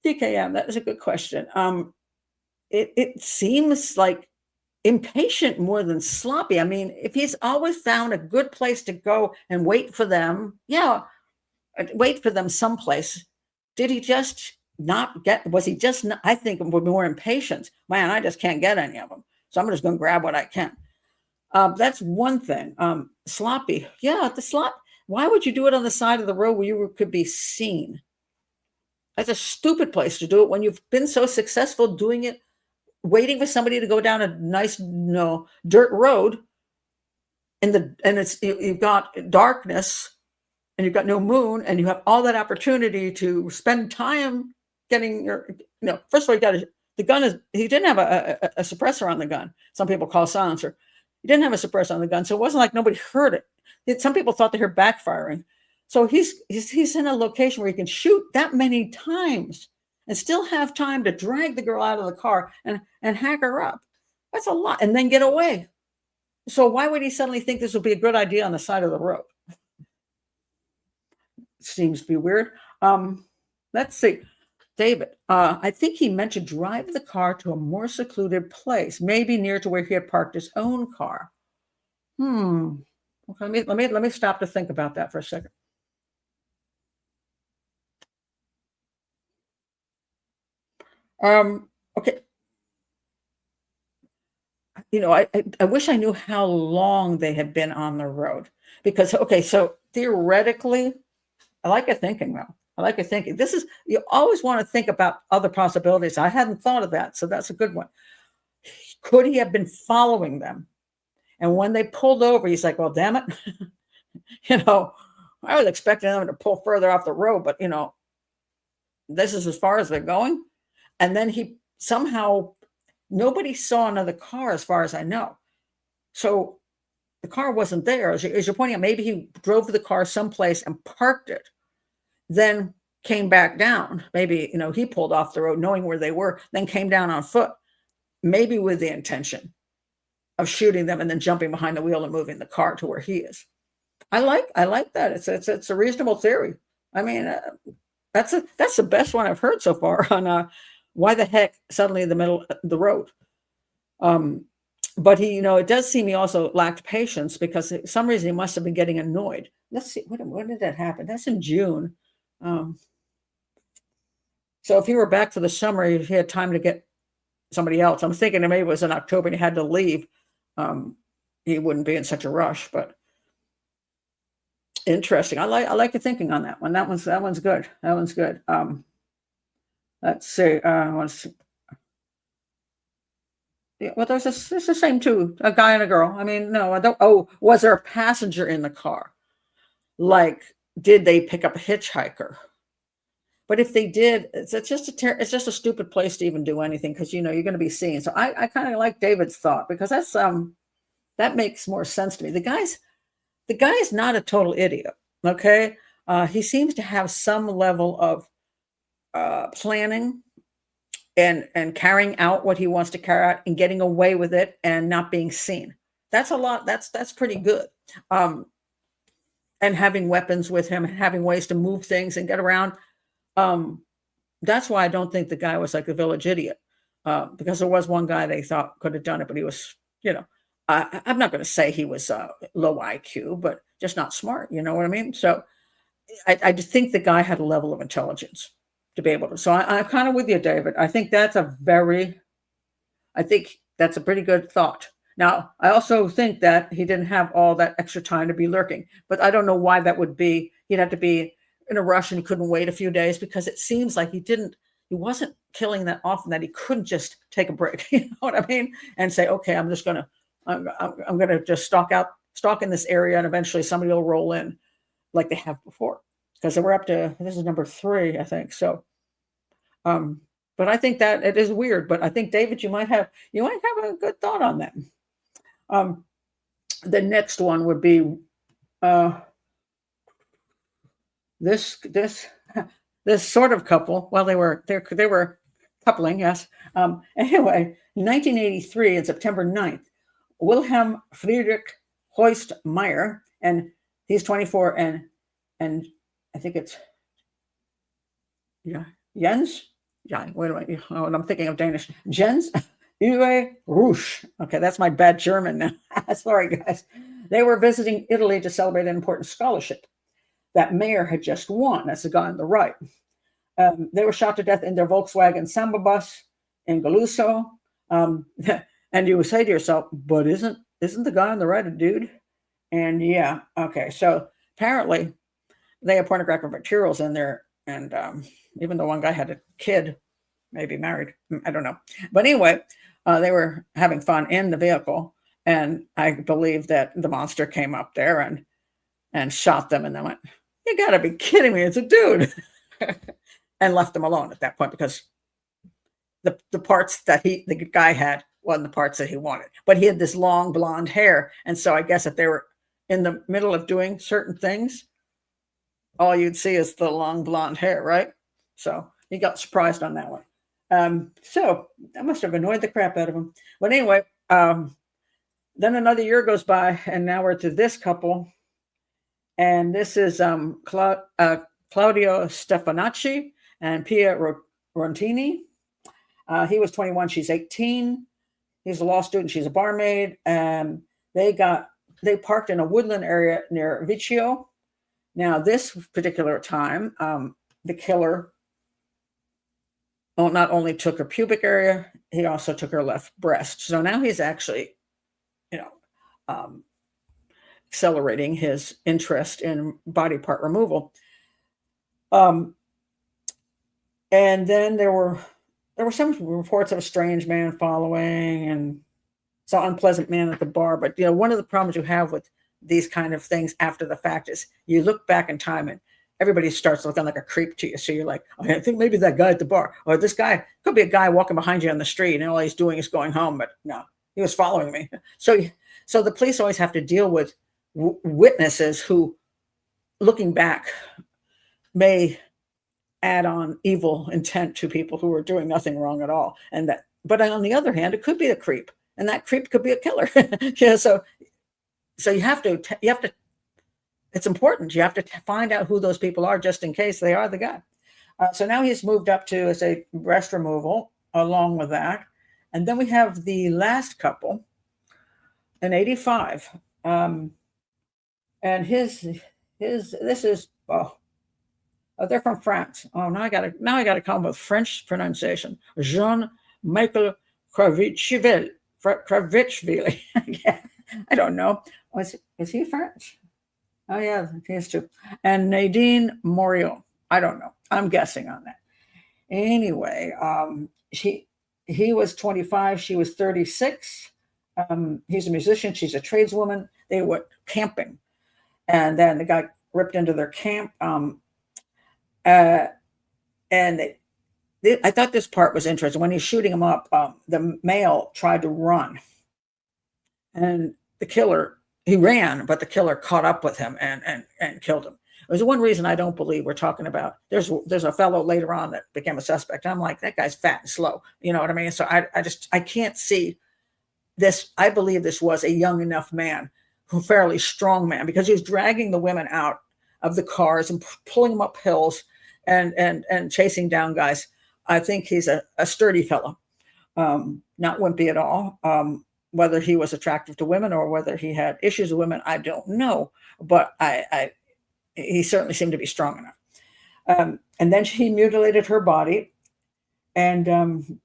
DKM, that is a good question. It seems like impatient more than sloppy. I mean, if he's always found a good place to go and wait for them, wait for them someplace. Did he just not get? Was he just? Not, I think it would be more impatient. Man, I just can't get any of them, so I'm just going to grab what I can. That's one thing. Sloppy, yeah. The slop. Why would you do it on the side of the road where you could be seen? That's a stupid place to do it when you've been so successful doing it, waiting for somebody to go down a nice, dirt road, and you've got darkness, and you've got no moon, and you have all that opportunity to spend time getting your, first of all, the gun is, he didn't have a suppressor on the gun. Some people call silencer. He didn't have a suppressor on the gun, so it wasn't like nobody heard it. Some people thought they heard backfiring. So he's in a location where he can shoot that many times and still have time to drag the girl out of the car and hack her up. That's a lot, and then get away. So why would he suddenly think this would be a good idea on the side of the road? Seems to be weird. Let's see. David, I think he meant to drive the car to a more secluded place, maybe near to where he had parked his own car. Okay, let me stop to think about that for a second. Okay. I wish I knew how long they had been on the road because, okay, so theoretically, I like your thinking though. I like your thinking. You always want to think about other possibilities. I hadn't thought of that. So that's a good one. Could he have been following them? And when they pulled over, he's like, well, damn it. I was expecting them to pull further off the road, but this is as far as they're going. And then he somehow, nobody saw another car as far as I know. So the car wasn't there. As you're pointing out, maybe he drove the car someplace and parked it, then came back down. Maybe, he pulled off the road knowing where they were, then came down on foot, maybe with the intention of shooting them and then jumping behind the wheel and moving the car to where he is. I like that. It's a reasonable theory. I mean, that's the best one I've heard so far on why the heck suddenly in the middle of the road. But he, it does seem he also lacked patience because for some reason he must have been getting annoyed. Let's see, when did that happen? That's in June. So if he were back for the summer, he had time to get somebody else. I'm thinking maybe it was in October and he had to leave. He wouldn't be in such a rush, but interesting. I like your thinking on that one. That one's good. That one's good. Let's see. Yeah, well, it's the same too. A guy and a girl. I mean, no, I don't. Oh, was there a passenger in the car? Like, did they pick up a hitchhiker? But if they did, it's just a stupid place to even do anything because you're going to be seen. So I kind of like David's thought because that makes more sense to me. The guy's not a total idiot. Okay, he seems to have some level of planning and carrying out what he wants to carry out and getting away with it and not being seen. That's a lot. That's pretty good. Um, and having weapons with him, and having ways to move things and get around. Um, that's why I don't think the guy was like a village idiot, because there was one guy they thought could have done it, but he was, I'm not going to say he was low IQ, but just not smart. You know what I mean? So I just think the guy had a level of intelligence to be able to. So I'm kind of with you, David. I think that's a pretty good thought. Now, I also think that he didn't have all that extra time to be lurking, but I don't know why that would be. He'd have to be in a rush and he couldn't wait a few days because it seems like he wasn't killing that often that he couldn't just take a break. You know what I mean? And say, okay, I'm gonna just stalk in this area, and eventually somebody will roll in like they have before because they were up to this is number 3, I think. So, um, but I think that it is weird. But I think David, you might have a good thought on that. Um, the next one would be uh, this this sort of couple. Well, they were coupling, yes. Anyway, in 1983, on September 9th, Wilhelm Friedrich Hoist Meyer, and he's 24, and I think it's yeah Jens. Yeah, wait a minute. Oh, and I'm thinking of Danish. Jens Uwe Rusch. Okay, that's my bad German now. Sorry, guys. They were visiting Italy to celebrate an important scholarship that Mayer had just won. That's the guy on the right. They were shot to death in their Volkswagen Samba bus in Galuso. Um, and you would say to yourself, but isn't the guy on the right a dude? And yeah, okay. So apparently they had pornographic materials in there, and even though one guy had a kid, maybe married, I don't know. But anyway, they were having fun in the vehicle, and I believe that the monster came up there and shot them, and then went, "You got to be kidding me! It's a dude," and left them alone at that point because the parts that the guy had wasn't the parts that he wanted. But he had this long blonde hair, and so I guess if they were in the middle of doing certain things, all you'd see is the long blonde hair, right? So he got surprised on that one. So that must have annoyed the crap out of him. But anyway, then another year goes by, and now we're to this couple, and this is Claudio Stefanacci and Pia Rontini. He was 21, she's 18. He's a law student, she's a barmaid. They parked in a woodland area near Viccio. Now, this particular time, the killer not only took her pubic area, he also took her left breast. So now he's actually, um, accelerating his interest in body part removal. And then there were some reports of a strange man following and saw unpleasant man at the bar. But one of the problems you have with these kind of things after the fact is you look back in time and everybody starts looking like a creep to you. So you're like, oh, I think maybe that guy at the bar, or this guy could be a guy walking behind you on the street and all he's doing is going home. But no, he was following me. So the police always have to deal with witnesses who, looking back, may add on evil intent to people who are doing nothing wrong at all. But on the other hand, it could be a creep, and that creep could be a killer. Yeah. So you have to. It's important. You have to find out who those people are, just in case they are the guy. So now he's moved up to, say, breast removal along with that, and then we have the last couple in 85, and this is they're from France. Oh, now I gotta come with French pronunciation. Jean-Michel Kravitchvili. Yeah, I don't know. Is he French? Oh yeah, he is too. And Nadine Moriot. I don't know. I'm guessing on that. Anyway, he was 25, she was 36. He's a musician, she's a tradeswoman. They went camping, and then the guy ripped into their camp. Uh, and I thought this part was interesting. When he's shooting him up, the male tried to run, and the killer, he ran, but the killer caught up with him and killed him. There's one reason I don't believe we're talking about. There's a fellow later on that became a suspect. I'm like, that guy's fat and slow. You know what I mean? So I can't see this. I believe this was a young enough man, a fairly strong man, because he was dragging the women out of the cars and pulling them up hills and chasing down guys. I think he's a sturdy fellow, not wimpy at all. Whether he was attractive to women or whether he had issues with women, I don't know. But he certainly seemed to be strong enough. And then he mutilated her body, and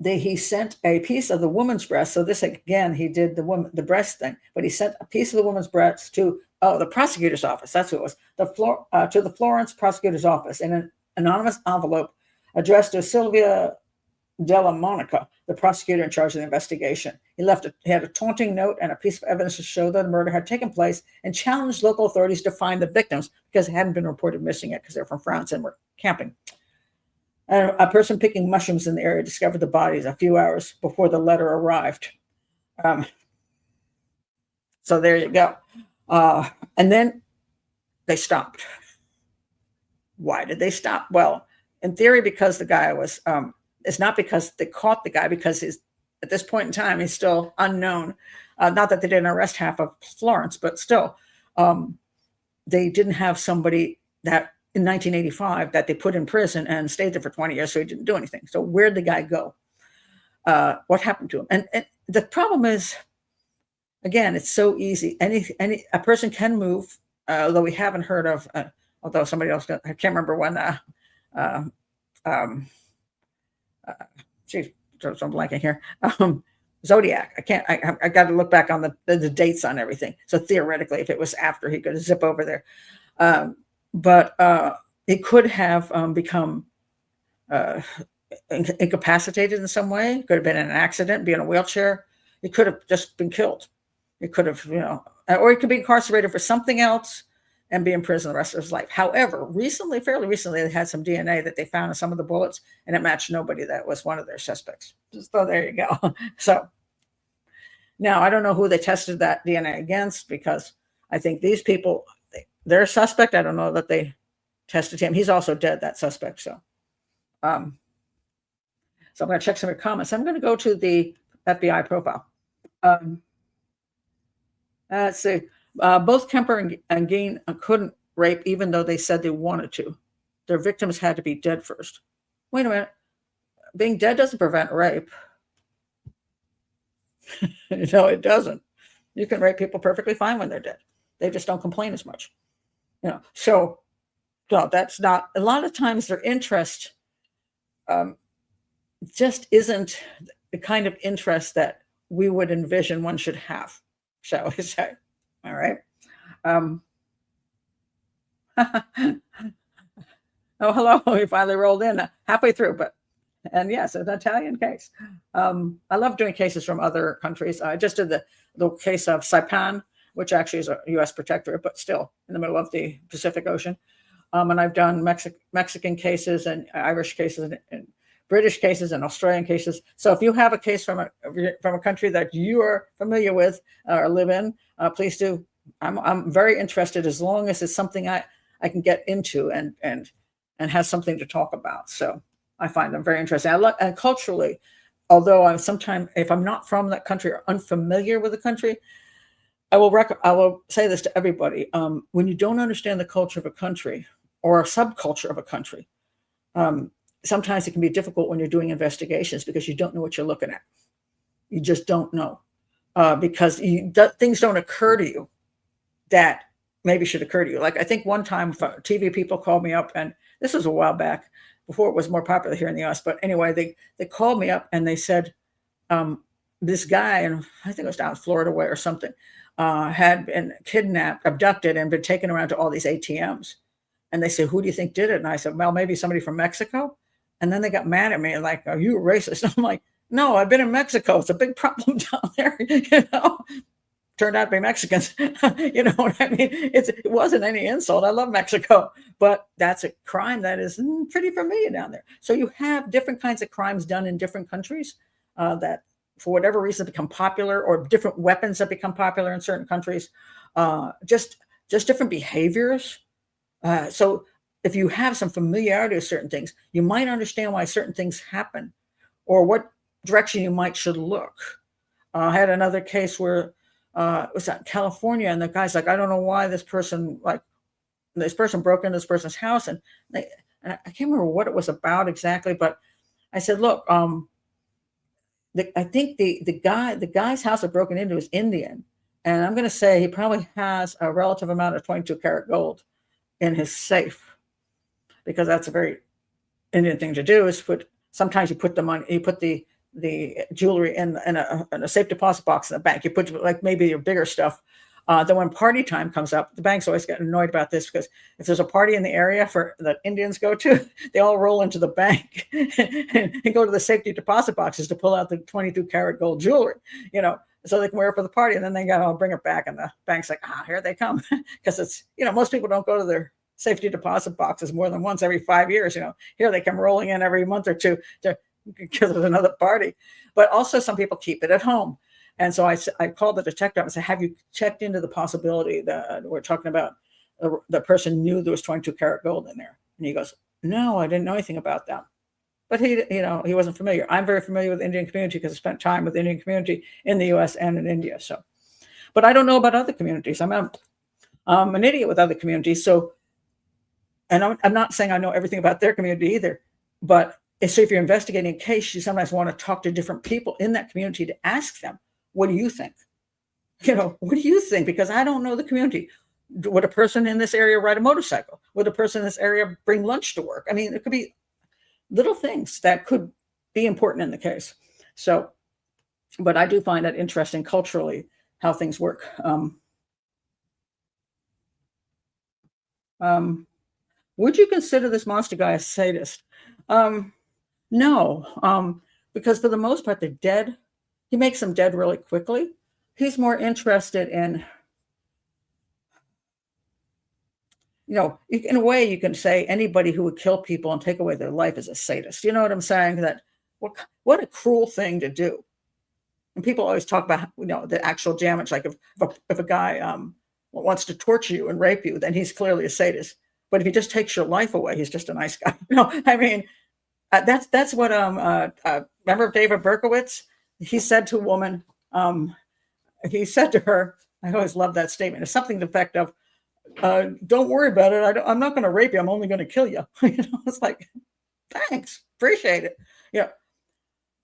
he sent a piece of the woman's breast. So this, again, he did the breast thing, but he sent a piece of the woman's breast to the prosecutor's office. That's who it was. To the Florence prosecutor's office in an anonymous envelope addressed to Sylvia Della Monica, the prosecutor in charge of the investigation. He had a taunting note and a piece of evidence to show that the murder had taken place, and challenged local authorities to find the victims because they hadn't been reported missing yet because they're from France and were camping. And a person picking mushrooms in the area discovered the bodies a few hours before the letter arrived. So there you go. And then they stopped. Why did they stop? Well, in theory, because the guy was, it's not because they caught the guy, because at this point in time, he's still unknown. Not that they didn't arrest half of Florence, but still, they didn't have somebody that in 1985 that they put in prison and stayed there for 20 years, so he didn't do anything. So where'd the guy go? What happened to him? And the problem is, again, it's so easy. A person can move, although we haven't heard of, although somebody else, I can't remember when, geez, I'm blanking here. Zodiac. I got to look back on the dates on everything. So theoretically, if it was after, he could zip over there. But it could have become incapacitated in some way. It could have been in an accident, be in a wheelchair. It could have just been killed. It could have, or he could be incarcerated for something else and be in prison the rest of his life. However, fairly recently, they had some DNA that they found in some of the bullets, and it matched nobody that was one of their suspects. So there you go. So now I don't know who they tested that DNA against, because I think these people, they're a suspect. I don't know that they tested him. He's also dead, that suspect. So I'm going to check some of your comments. I'm going to go to the FBI profile. Let's see. Both Kemper and Gein couldn't rape, even though they said they wanted to. Their victims had to be dead first. Wait a minute. Being dead doesn't prevent rape. No, it doesn't. You can rape people perfectly fine when they're dead. They just don't complain as much. So no, that's not, a lot of times their interest just isn't the kind of interest that we would envision one should have, shall we say. All right. Oh, hello. We finally rolled in halfway through, and yes, an Italian case. I love doing cases from other countries. I just did the case of Saipan, which actually is a U.S. protectorate, but still in the middle of the Pacific Ocean. And I've done Mexican cases and Irish cases and British cases and Australian cases. So if you have a case from a country that you are familiar with or live in, please do. I'm very interested, as long as it's something I can get into and have something to talk about. So I find them very interesting. And culturally, although I'm sometimes, if I'm not from that country or unfamiliar with the country, I will say this to everybody. When you don't understand the culture of a country or a subculture of a country, sometimes it can be difficult when you're doing investigations, because you don't know what you're looking at. You just don't know, because things don't occur to you that maybe should occur to you. Like, I think one time TV people called me up, and this was a while back, before it was more popular here in the US. But anyway, they called me up and they said, this guy, and I think it was down in Florida way or something, had been kidnapped, abducted, and been taken around to all these ATMs. And they said, who do you think did it? And I said, well, maybe somebody from Mexico. And then they got mad at me, like, "Are you a racist?" I'm like, "No, I've been in Mexico. It's a big problem down there." Turned out to be Mexicans. You know what I mean? It wasn't any insult. I love Mexico, but that's a crime that is pretty familiar down there. So you have different kinds of crimes done in different countries that, for whatever reason, become popular, or different weapons that become popular in certain countries. Just different behaviors. So if you have some familiarity with certain things, you might understand why certain things happen, or what direction you might should look. I had another case where it was out in California, and the guy's like, "I don't know why this person broke into this person's house," and I can't remember what it was about exactly, but I said, "Look, I think the guy's house that broken into is Indian, and I'm going to say he probably has a relative amount of 22 karat gold in his safe, because that's a very Indian thing to do. Is sometimes you put the money, you put the jewelry in a safe deposit box in the bank. You put, like, maybe your bigger stuff. Then when party time comes up, the banks always get annoyed about this, because if there's a party in the area that Indians go to, they all roll into the bank and go to the safety deposit boxes to pull out the 22 karat gold jewelry, so they can wear it for the party, and then they got to bring it back, and the bank's like, here they come, because it's, most people don't go to their safety deposit boxes more than once every 5 years. Here they come rolling in every month or two because of another party. But also some people keep it at home. And so I called the detective up and said, "Have you checked into the possibility that we're talking about the person knew there was 22 karat gold in there?" And he goes, "No, I didn't know anything about that." But he wasn't familiar. I'm very familiar with the Indian community because I spent time with the Indian community in the US and in India. So, but I don't know about other communities. I'm an idiot with other communities. So, and I'm not saying I know everything about their community either, but so if you're investigating a case, you sometimes want to talk to different people in that community to ask them, "What do you think? What do you think? Because I don't know the community. Would a person in this area ride a motorcycle? Would a person in this area bring lunch to work?" I mean, it could be little things that could be important in the case. So, but I do find that interesting culturally, how things work. Would you consider this monster guy a sadist? Um, No, because for the most part, they're dead. He makes them dead really quickly. He's more interested in, in a way, you can say anybody who would kill people and take away their life is a sadist. You know what I'm saying? That what a cruel thing to do. And people always talk about, the actual damage. Like if a guy wants to torture you and rape you, then he's clearly a sadist. But if he just takes your life away, he's just a nice guy. I mean, that's what remember David Berkowitz? He said to a woman, he said to her, I always love that statement. It's something to the effect of, "Don't worry about it. I'm not going to rape you. I'm only going to kill you." It's like, thanks, appreciate it. Yeah,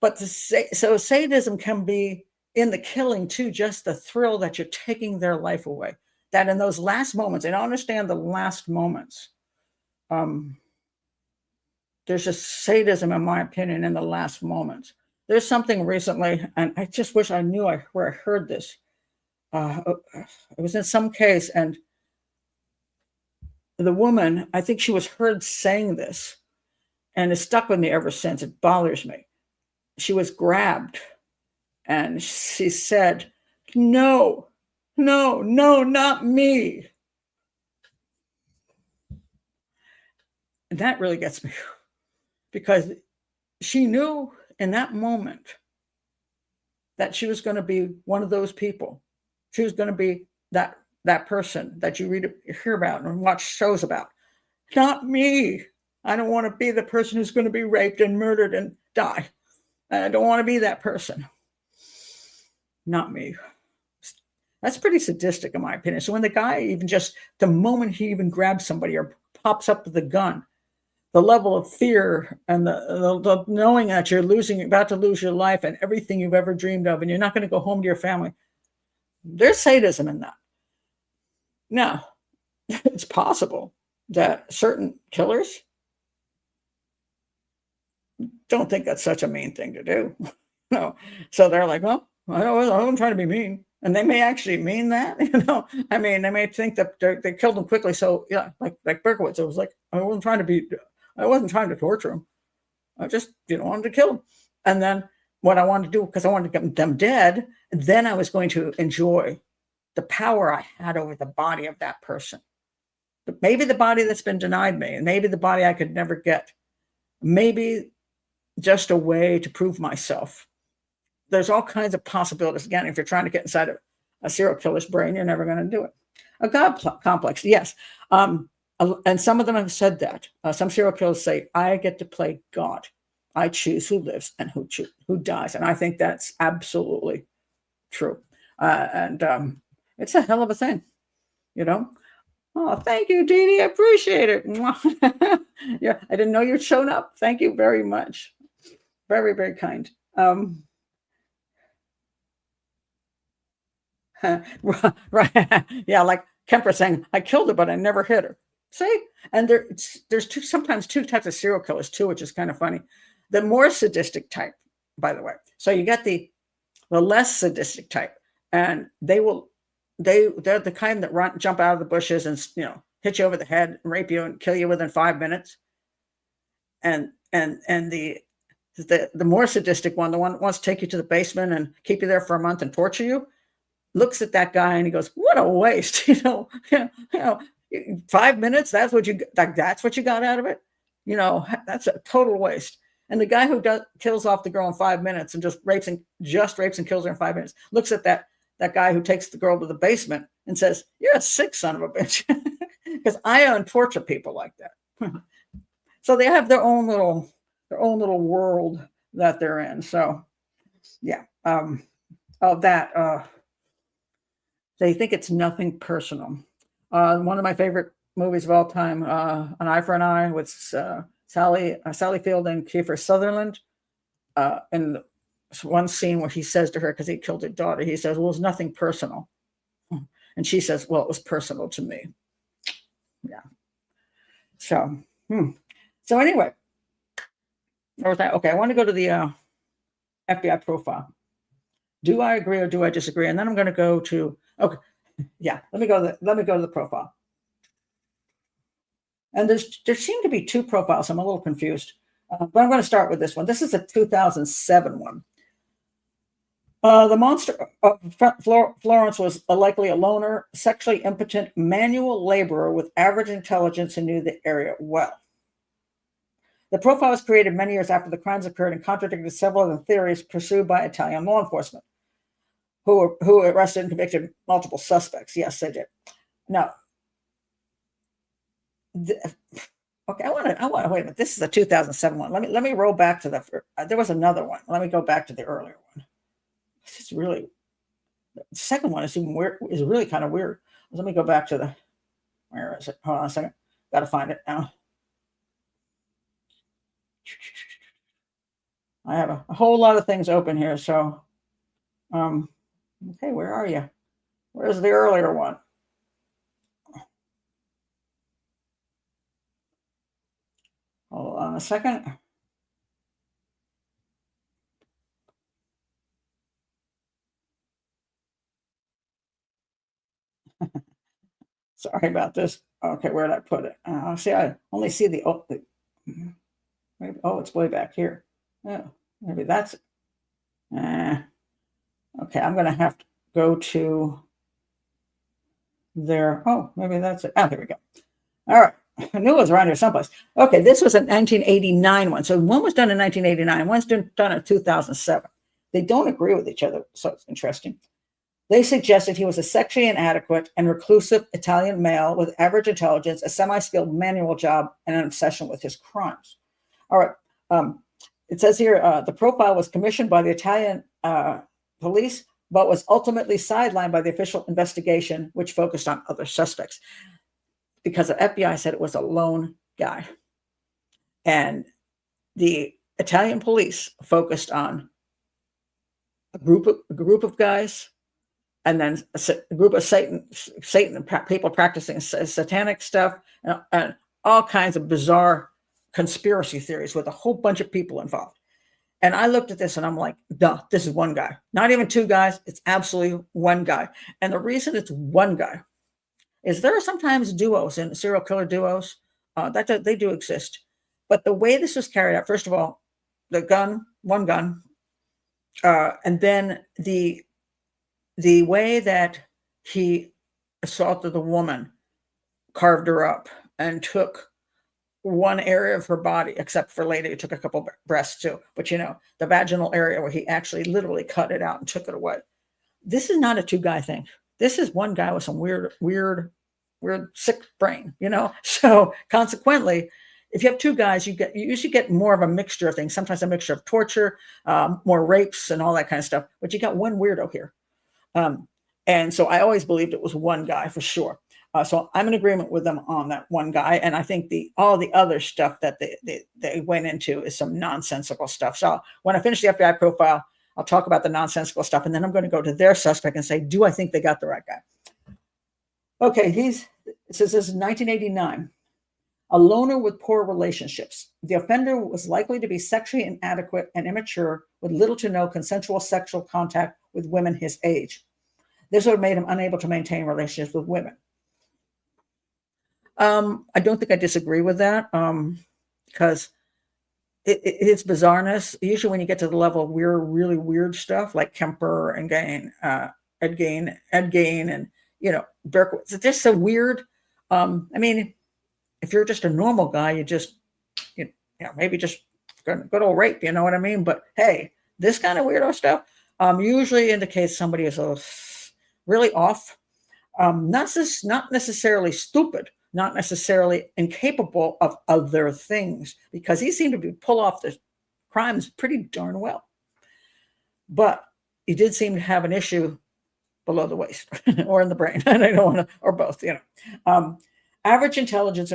but so sadism can be in the killing too, just the thrill that you're taking their life away. That in those last moments, and I understand the last moments. There's just sadism, in my opinion, in the last moments. There's something recently, and I just wish I knew where I heard this. It was in some case, and the woman, I think she was heard saying this, and it's stuck with me ever since. It bothers me. She was grabbed, and she said, "No, no, no, not me." And that really gets me, because she knew in that moment that she was going to be one of those people. She was going to be that person that you hear about and watch shows about. Not me. I don't want to be the person who's going to be raped and murdered and die. I don't want to be that person. Not me. That's pretty sadistic, in my opinion. So when the guy the moment he even grabs somebody or pops up with a gun, the level of fear and the knowing that you're about to lose your life and everything you've ever dreamed of, and you're not going to go home to your family. There's sadism in that. Now, it's possible that certain killers don't think that's such a mean thing to do. No, so they're like, "Well, I don't try to be mean," and they may actually mean that. I mean, they may think that they killed him quickly. So yeah, like Berkowitz, it was like, I wasn't trying to torture him. I just wanted to kill them. And then what I wanted to do, because I wanted to get them dead, then I was going to enjoy the power I had over the body of that person. Maybe the body that's been denied me, and maybe the body I could never get. Maybe just a way to prove myself. There's all kinds of possibilities. Again, if you're trying to get inside a serial killer's brain, you're never going to do it. A God complex, yes. And some of them have said that. Some serial killers say, I get to play God. I choose who lives and who dies. And I think that's absolutely true. And it's a hell of a thing, you know? Oh, thank you, Dee Dee. I appreciate it. Yeah, I didn't know you'd shown up. Thank you very much. Very, very kind. Right. Yeah, like Kemper saying, I killed her, but I never hit her. See? And there's sometimes two types of serial killers too, which is kind of funny. The more sadistic type, by the way. So you get the less sadistic type, and they're the kind that jump out of the bushes and hit you over the head, and rape you, and kill you within 5 minutes. And the more sadistic one, the one that wants to take you to the basement and keep you there for a month and torture you, looks at that guy and he goes, "What a waste!" 5 minutes. That's what you got out of it. That's a total waste. And the guy who kills off the girl in 5 minutes and just rapes and kills her in 5 minutes looks at that guy who takes the girl to the basement and says, "You're a sick son of a bitch," because I torture people like that. So they have their own little world that they're in. So yeah, of that, they think it's nothing personal. One of my favorite movies of all time, An Eye for an Eye, with Sally Field and Kiefer Sutherland. And one scene where he says to her, because he killed her daughter, he says, "Well, it's nothing personal." And she says, "Well, it was personal to me." Yeah. So, So anyway, okay, I want to go to the FBI profile. Do I agree or do I disagree? And then I'm going to go to, okay, yeah, let me go to the profile. And there seem to be two profiles. I'm a little confused, but I'm going to start with this one. This is a 2007 one. The monster Florence was likely a loner, sexually impotent manual laborer with average intelligence and knew the area well. The profile was created many years after the crimes occurred and contradicted several of the theories pursued by Italian law enforcement, who arrested and convicted multiple suspects. Yes, they did. Now, okay, I want to wait a minute. This is a 2007 one. Let me roll back to there was another one. Let me go back to the earlier one. This is really, the second one is even weird. Is really kind of weird. Let me go back to where is it? Hold on a second. Got to find it now. I have a whole lot of things open here. So, okay, where are you? Where's the earlier one? Hold on a second. Sorry about this. Okay, where did I put it? See, I only see maybe, it's way back here. Oh, maybe that's it. Okay, I'm going to have to go to there. Oh, maybe that's it. Oh, here we go. All right. I knew it was around here someplace. Okay, this was a 1989 one. So one was done in 1989. One's done in 2007. They don't agree with each other, so it's interesting. They suggested he was a sexually inadequate and reclusive Italian male with average intelligence, a semi-skilled manual job, and an obsession with his crimes. All right. It says here, the profile was commissioned by the Italian police, but was ultimately sidelined by the official investigation, which focused on other suspects, because the FBI said it was a lone guy. And the Italian police focused on a group of guys, and then a group of Satan people practicing satanic stuff, and all kinds of bizarre conspiracy theories with a whole bunch of people involved. And I looked at this and I'm like, duh, this is one guy. Not even two guys. It's absolutely one guy. And the reason it's one guy is there are sometimes duos in serial killer duos. That they do exist. But the way this was carried out, first of all, the gun, one gun, and then the way that he assaulted the woman, carved her up, and took one area of her body, except for later he took a couple breasts too. But the vaginal area where he actually literally cut it out and took it away. This is not a two-guy thing. This is one guy with some weird, sick brain, So consequently, if you have two guys, you usually get more of a mixture of things. Sometimes a mixture of torture, more rapes, and all that kind of stuff. But you got one weirdo here, and so I always believed it was one guy for sure. So I'm in agreement with them on that one guy, and I think all the other stuff that they went into is some nonsensical stuff. So when I finish the FBI profile, I'll talk about the nonsensical stuff, and then I'm going to go to their suspect and say, do I think they got the right guy? Okay, it says this is 1989. A loner with poor relationships. The offender was likely to be sexually inadequate and immature with little to no consensual sexual contact with women his age. This would have made him unable to maintain relationships with women. I don't think I disagree with that because it's bizarreness. Usually when you get to the level of really weird stuff like Kemper and Ed Gain, and, Berkowitz, it's just so weird. I mean, if you're just a normal guy, you just, maybe just good old rape, you know what I mean? But hey, this kind of weirdo stuff usually indicates somebody is really off, not necessarily stupid, not necessarily incapable of other things, because he seemed to pull off the crimes pretty darn well. But he did seem to have an issue below the waist or in the brain. And I don't want to, or both, average intelligence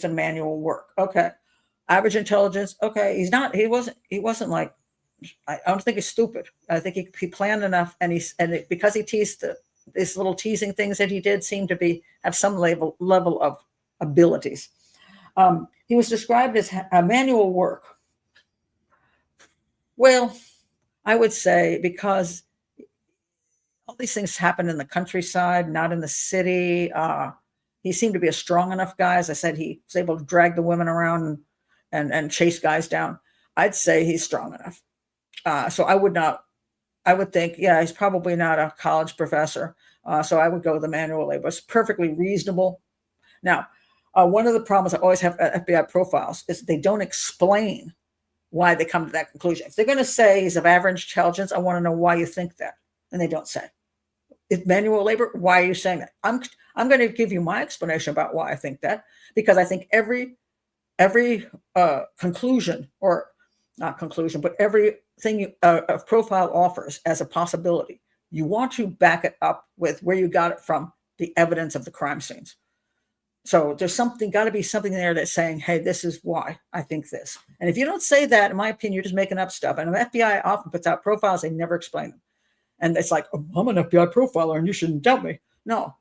and manual work. Okay. Average intelligence. Okay. He wasn't like, I don't think he's stupid. I think he planned enough, and because he teased these little teasing things that he did seem to have some level of abilities. He was described as manual work. Well, I would say because all these things happen in the countryside, not in the city. He seemed to be a strong enough guy. As I said, he was able to drag the women around and chase guys down. I'd say he's strong enough. So I would think, he's probably not a college professor. So I would go with the manual labor. It's perfectly reasonable. Now, one of the problems I always have at FBI profiles is they don't explain why they come to that conclusion. If they're going to say he's of average intelligence, I want to know why you think that. And they don't say. It's manual labor. Why are you saying that? I'm going to give you my explanation about why I think that, because I think every conclusion, or not conclusion, but everything a profile offers as a possibility, you want to back it up with where you got it from, the evidence of the crime scenes. So there's got to be something there that's saying, hey, this is why I think this. And if you don't say that, in my opinion, you're just making up stuff. And the FBI often puts out profiles, they never explain them. And it's like, oh, I'm an FBI profiler and you shouldn't doubt me. No.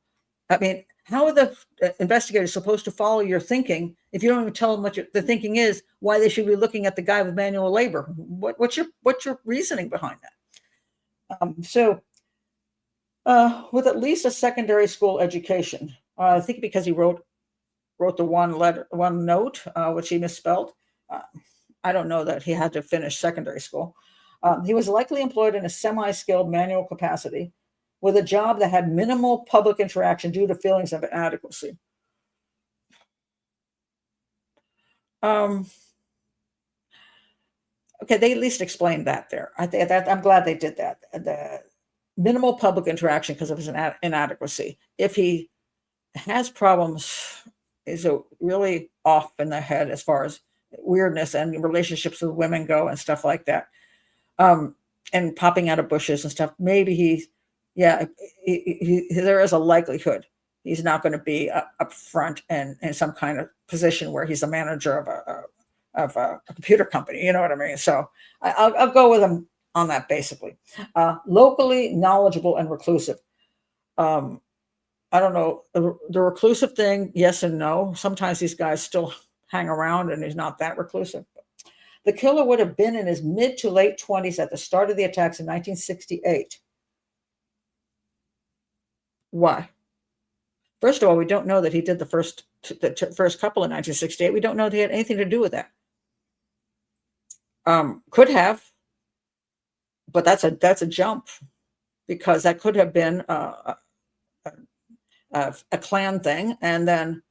I mean, how are the investigators supposed to follow your thinking if you don't even tell them what the thinking is, why they should be looking at the guy with manual labor? What's your reasoning behind that? With at least a secondary school education, I think because he wrote the one note, which he misspelled. I don't know that he had to finish secondary school. He was likely employed in a semi-skilled manual capacity with a job that had minimal public interaction due to feelings of inadequacy. Okay, they at least explained that there. I'm glad they did that. The minimal public interaction because of his inadequacy. If he has problems, is really off in the head as far as weirdness and relationships with women go and stuff like that, and popping out of bushes and stuff, maybe there is a likelihood he's not going to be up front and in some kind of position where he's a manager of a computer company. You know what I mean? So I'll go with him on that, basically. Locally knowledgeable and reclusive. I don't know, the reclusive thing, yes and no. Sometimes these guys still hang around and he's not that reclusive. The killer would have been in his mid to late 20s at the start of the attacks in 1968. Why? First of all, we don't know that he did the first couple in 1968. We don't know that he had anything to do with that. Could have, but that's a jump because that could have been a clan thing, and then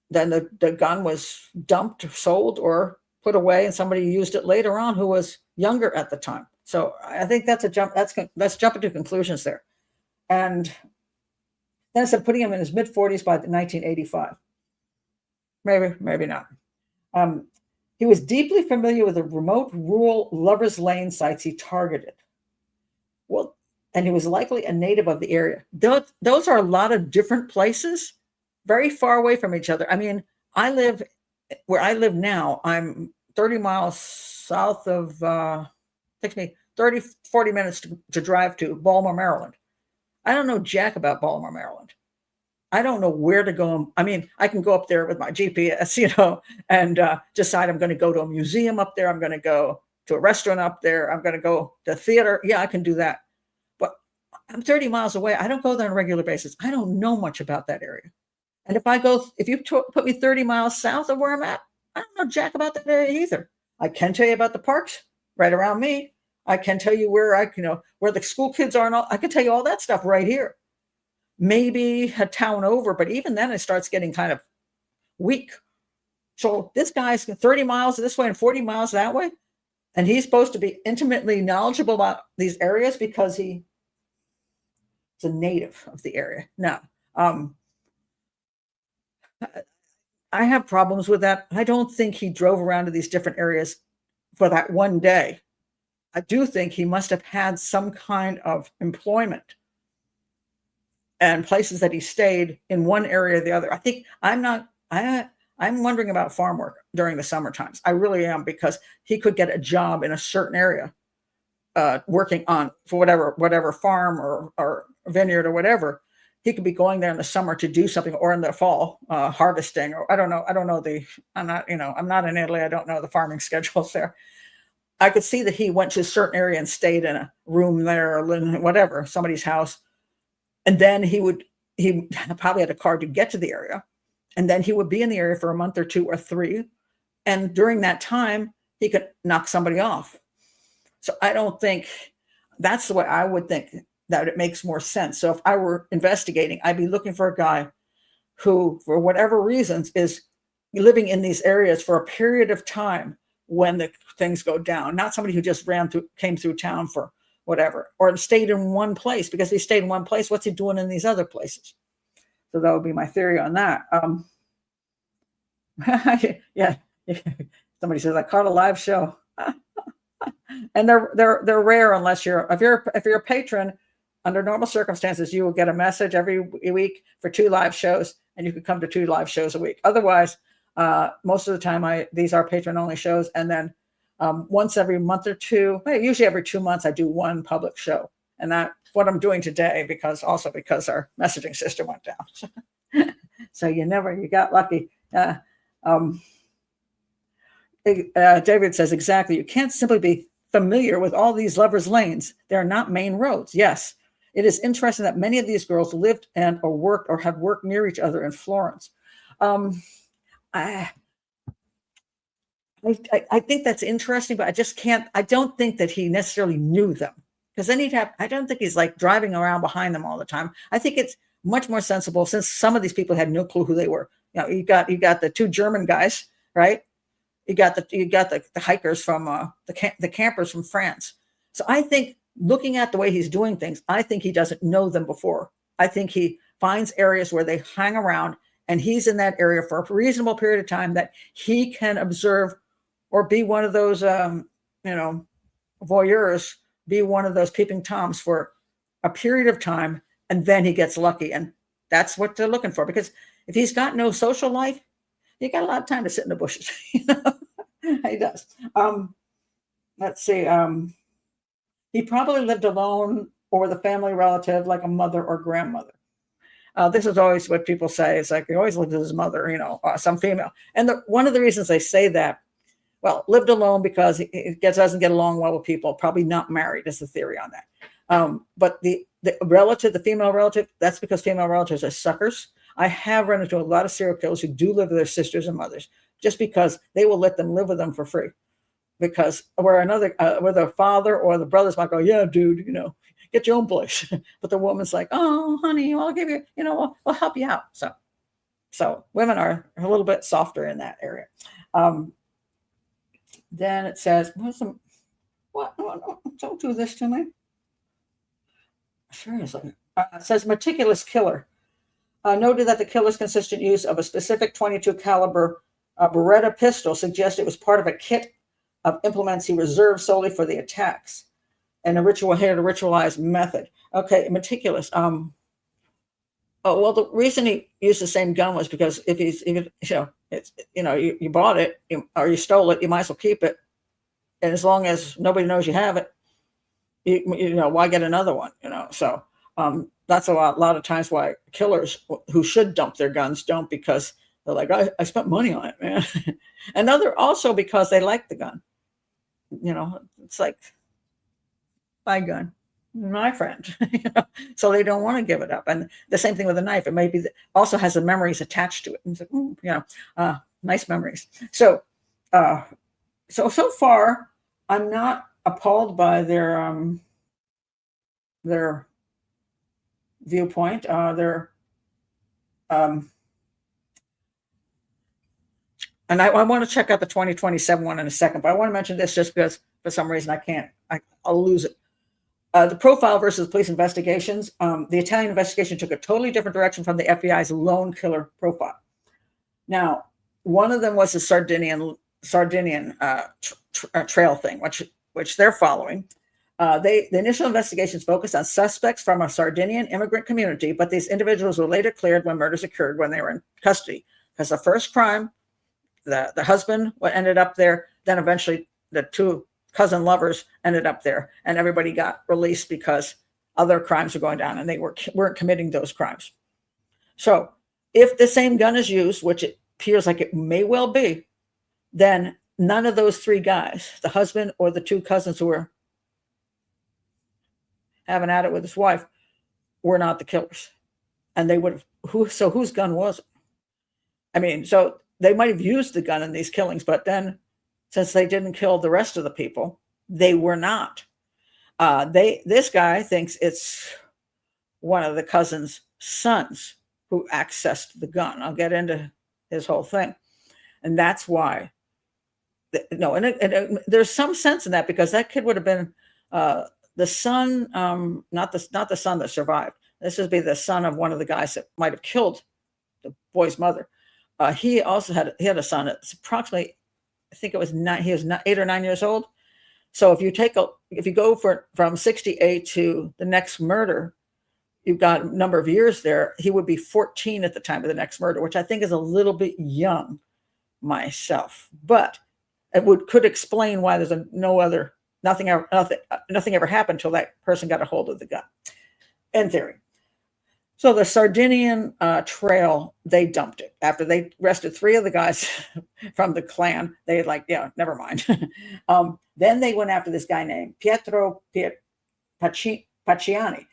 the gun was dumped, sold, or put away, and somebody used it later on who was younger at the time. So I think that's a jump. That's jumping to conclusions there. And then I said putting him in his mid 40s by 1985. Maybe, maybe not. Um, he was deeply familiar with the remote rural lovers lane sites he targeted. Well, and he was likely a native of the area. Those are a lot of different places, very far away from each other. I mean, I live where I live now. I'm 30 miles south of, takes me 30, 40 minutes to drive to Baltimore, Maryland. I don't know jack about Baltimore, Maryland. I don't know where to go. I mean, I can go up there with my GPS, and decide I'm going to go to a museum up there. I'm going to go to a restaurant up there. I'm going to go to theater. Yeah, I can do that. But I'm 30 miles away. I don't go there on a regular basis. I don't know much about that area. And if you put me 30 miles south of where I'm at, I don't know jack about that area either. I can tell you about the parks right around me. I can tell you where the school kids are, and all. I can tell you all that stuff right here. Maybe a town over, but even then it starts getting kind of weak. So this guy's 30 miles this way and 40 miles that way, and he's supposed to be intimately knowledgeable about these areas because he's a native of the area. Now, I have problems with that. I don't think he drove around to these different areas for that one day. I do think he must have had some kind of employment and places that he stayed in one area or the other. I'm wondering about farm work during the summer times. I really am, because he could get a job in a certain area, working on for whatever farm or vineyard or whatever. He could be going there in the summer to do something, or in the fall, harvesting, or I don't know. I'm not in Italy. I don't know the farming schedules there. I could see that he went to a certain area and stayed in a room there, or whatever, somebody's house. And then he probably had a car to get to the area. And then he would be in the area for a month or 2 or 3. And during that time, he could knock somebody off. So I don't think that's the way I would think that it makes more sense. So if I were investigating, I'd be looking for a guy who, for whatever reasons, is living in these areas for a period of time when the things go down, not somebody who just came through town for whatever, or stayed in one place. Because if he stayed in one place, what's he doing in these other places? So that would be my theory on that. Yeah. Somebody says I caught a live show, and they're rare unless if you're a patron. Under normal circumstances, you will get a message every week for 2 live shows, and you could come to 2 live shows a week. Otherwise, most of the time, these are patron only shows, and then once every month or 2, usually every 2 months, I do 1 public show, and that's what I'm doing today, because our messaging system went down. So you got lucky. David says, exactly. You can't simply be familiar with all these lovers' lanes. They're not main roads. Yes, it is interesting that many of these girls lived or worked or have worked near each other in Florence. I think that's interesting, but I don't think that he necessarily knew them, because then I don't think he's like driving around behind them all the time. I think it's much more sensible, since some of these people had no clue who they were. You got the 2 German guys, right? You got the hikers from the campers from France. So I think, looking at the way he's doing things, I think he doesn't know them before. I think he finds areas where they hang around, and he's in that area for a reasonable period of time that he can observe, or be one of those voyeurs, be one of those peeping toms for a period of time, and then he gets lucky. And that's what they're looking for, because if he's got no social life, you got a lot of time to sit in the bushes. He does. Let's see. He probably lived alone or with a family relative, like a mother or grandmother. This is always what people say. It's like he always lived with his mother, some female. And one of the reasons they say that, lived alone because he doesn't get along well with people, probably not married, is the theory on that. But the female relative, that's because female relatives are suckers. I have run into a lot of serial killers who do live with their sisters and mothers, just because they will let them live with them for free. because where the father or the brothers might go, yeah, dude, get your own place. But the woman's like, oh, honey, I'll give you, we'll help you out. So women are a little bit softer in that area. Then it says, what? No, don't do this to me. Seriously. It says meticulous killer. Noted that the killer's consistent use of a specific 22 caliber Beretta pistol suggests it was part of a kit of implements he reserved solely for the attacks, and a ritualized method. Okay, meticulous. Oh well, the reason he used the same gun was because if you bought it or you stole it, you might as well keep it, and as long as nobody knows you have it, why get another one? So that's a lot of times why killers who should dump their guns don't, because they're like, I spent money on it, man. And also because they like the gun. It's like my gun, my friend. So they don't want to give it up. And the same thing with a knife. It may be also has the memories attached to it. And it's like, nice memories. So so far, I'm not appalled by their viewpoint. And I want to check out the 2027 one in a second, but I want to mention this just because for some reason I'll lose it. The profile versus police investigations. The Italian investigation took a totally different direction from the FBI's lone killer profile. Now, one of them was the Sardinian trail thing, which they're following. The initial investigations focused on suspects from a Sardinian immigrant community, but these individuals were later cleared when murders occurred when they were in custody. Because the first crime, the husband ended up there, then eventually the two cousin lovers ended up there, and everybody got released because other crimes were going down and they weren't committing those crimes. So if the same gun is used, which it appears like it may well be, then none of those three guys, the husband or the two cousins who were having at it with his wife, were not the killers. And they would have, so whose gun was it? I mean, so they might have used the gun in these killings, but then since they didn't kill the rest of the people, they were not. This guy thinks it's one of the cousin's sons who accessed the gun. I'll get into his whole thing. And that's why, there's some sense in that, because that kid would have been the son, not the son that survived. This would be the son of one of the guys that might have killed the boy's mother. He also had a son that's approximately, I think it was 9. He was 8 or 9 years old. So if you go from 68 to the next murder, you've got a number of years there. He would be 14 at the time of the next murder, which I think is a little bit young myself. But it could explain why there's nothing ever happened until that person got a hold of the gun, in theory. So the Sardinian trail, they dumped it after they arrested 3 of the guys from the clan. They never mind. Then they went after this guy named Pietro Pacciani.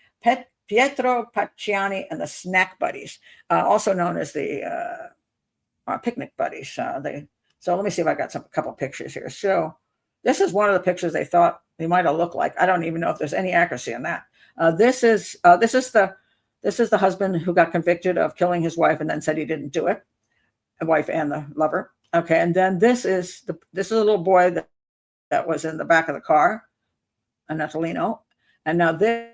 Pietro Pacciani and the Snack Buddies, also known as the Picnic Buddies. So let me see if I got a couple pictures here. So this is one of the pictures they thought he might have looked like. I don't even know if there's any accuracy in that. This is the husband who got convicted of killing his wife and then said he didn't do it, the wife and the lover. Okay, and then this is a little boy that was in the back of the car, a Natalino. And now this.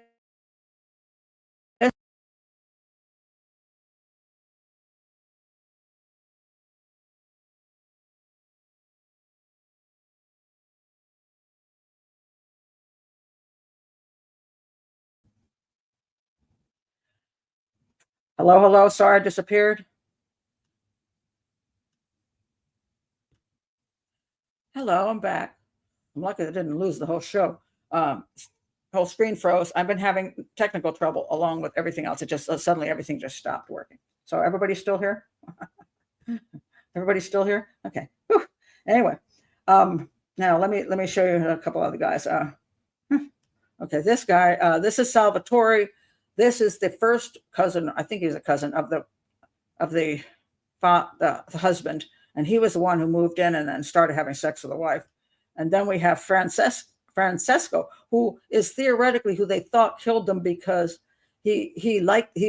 Hello. Sorry, I disappeared. Hello, I'm back. I'm lucky I didn't lose the whole show. Whole screen froze. I've been having technical trouble along with everything else. It just suddenly everything just stopped working. So everybody's still here? Everybody's still here? Okay. Whew. Anyway, now let me show you a couple other guys. Okay, this guy. This is Salvatore. This is the first cousin. I think he's a cousin of the husband, and he was the one who moved in and then started having sex with the wife. And then we have Francesco, who is theoretically who they thought killed them because he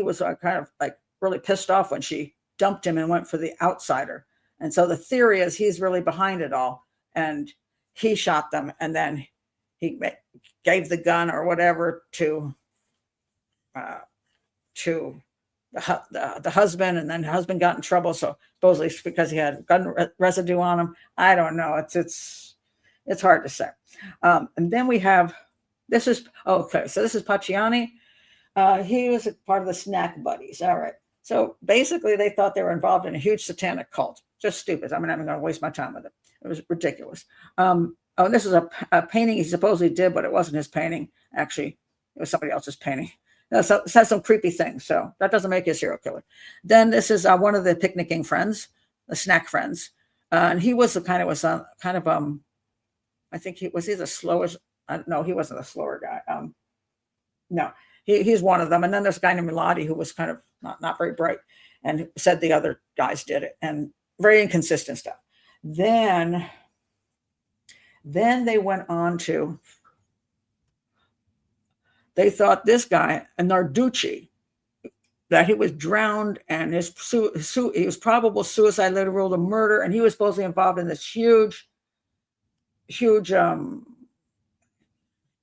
was kind of like really pissed off when she dumped him and went for the outsider. And so the theory is he's really behind it all, and he shot them, and then he gave the gun or whatever to the husband, and then the husband got in trouble. So supposedly it's because he had gun residue on him. I don't know. It's hard to say. And then we have this is okay. So this is Pacciani. He was a part of the Snack Buddies. All right. So basically, they thought they were involved in a huge satanic cult. Just stupid. I mean, I'm not going to waste my time with it. It was ridiculous. Oh, this is a painting he supposedly did, but it wasn't his painting. Actually, it was somebody else's painting. So it says some creepy things. So that doesn't make you a serial killer. Then this is one of the picnicking friends, the snack friends. And he was I think he was either slowest. No, he wasn't a slower guy. No, he's one of them. And then there's a guy named Miladi who was kind of not very bright and said the other guys did it, and very inconsistent stuff. Then they went on to, they thought this guy, Narducci, that he was drowned and he was probable suicide later ruled a murder, and he was supposedly involved in this huge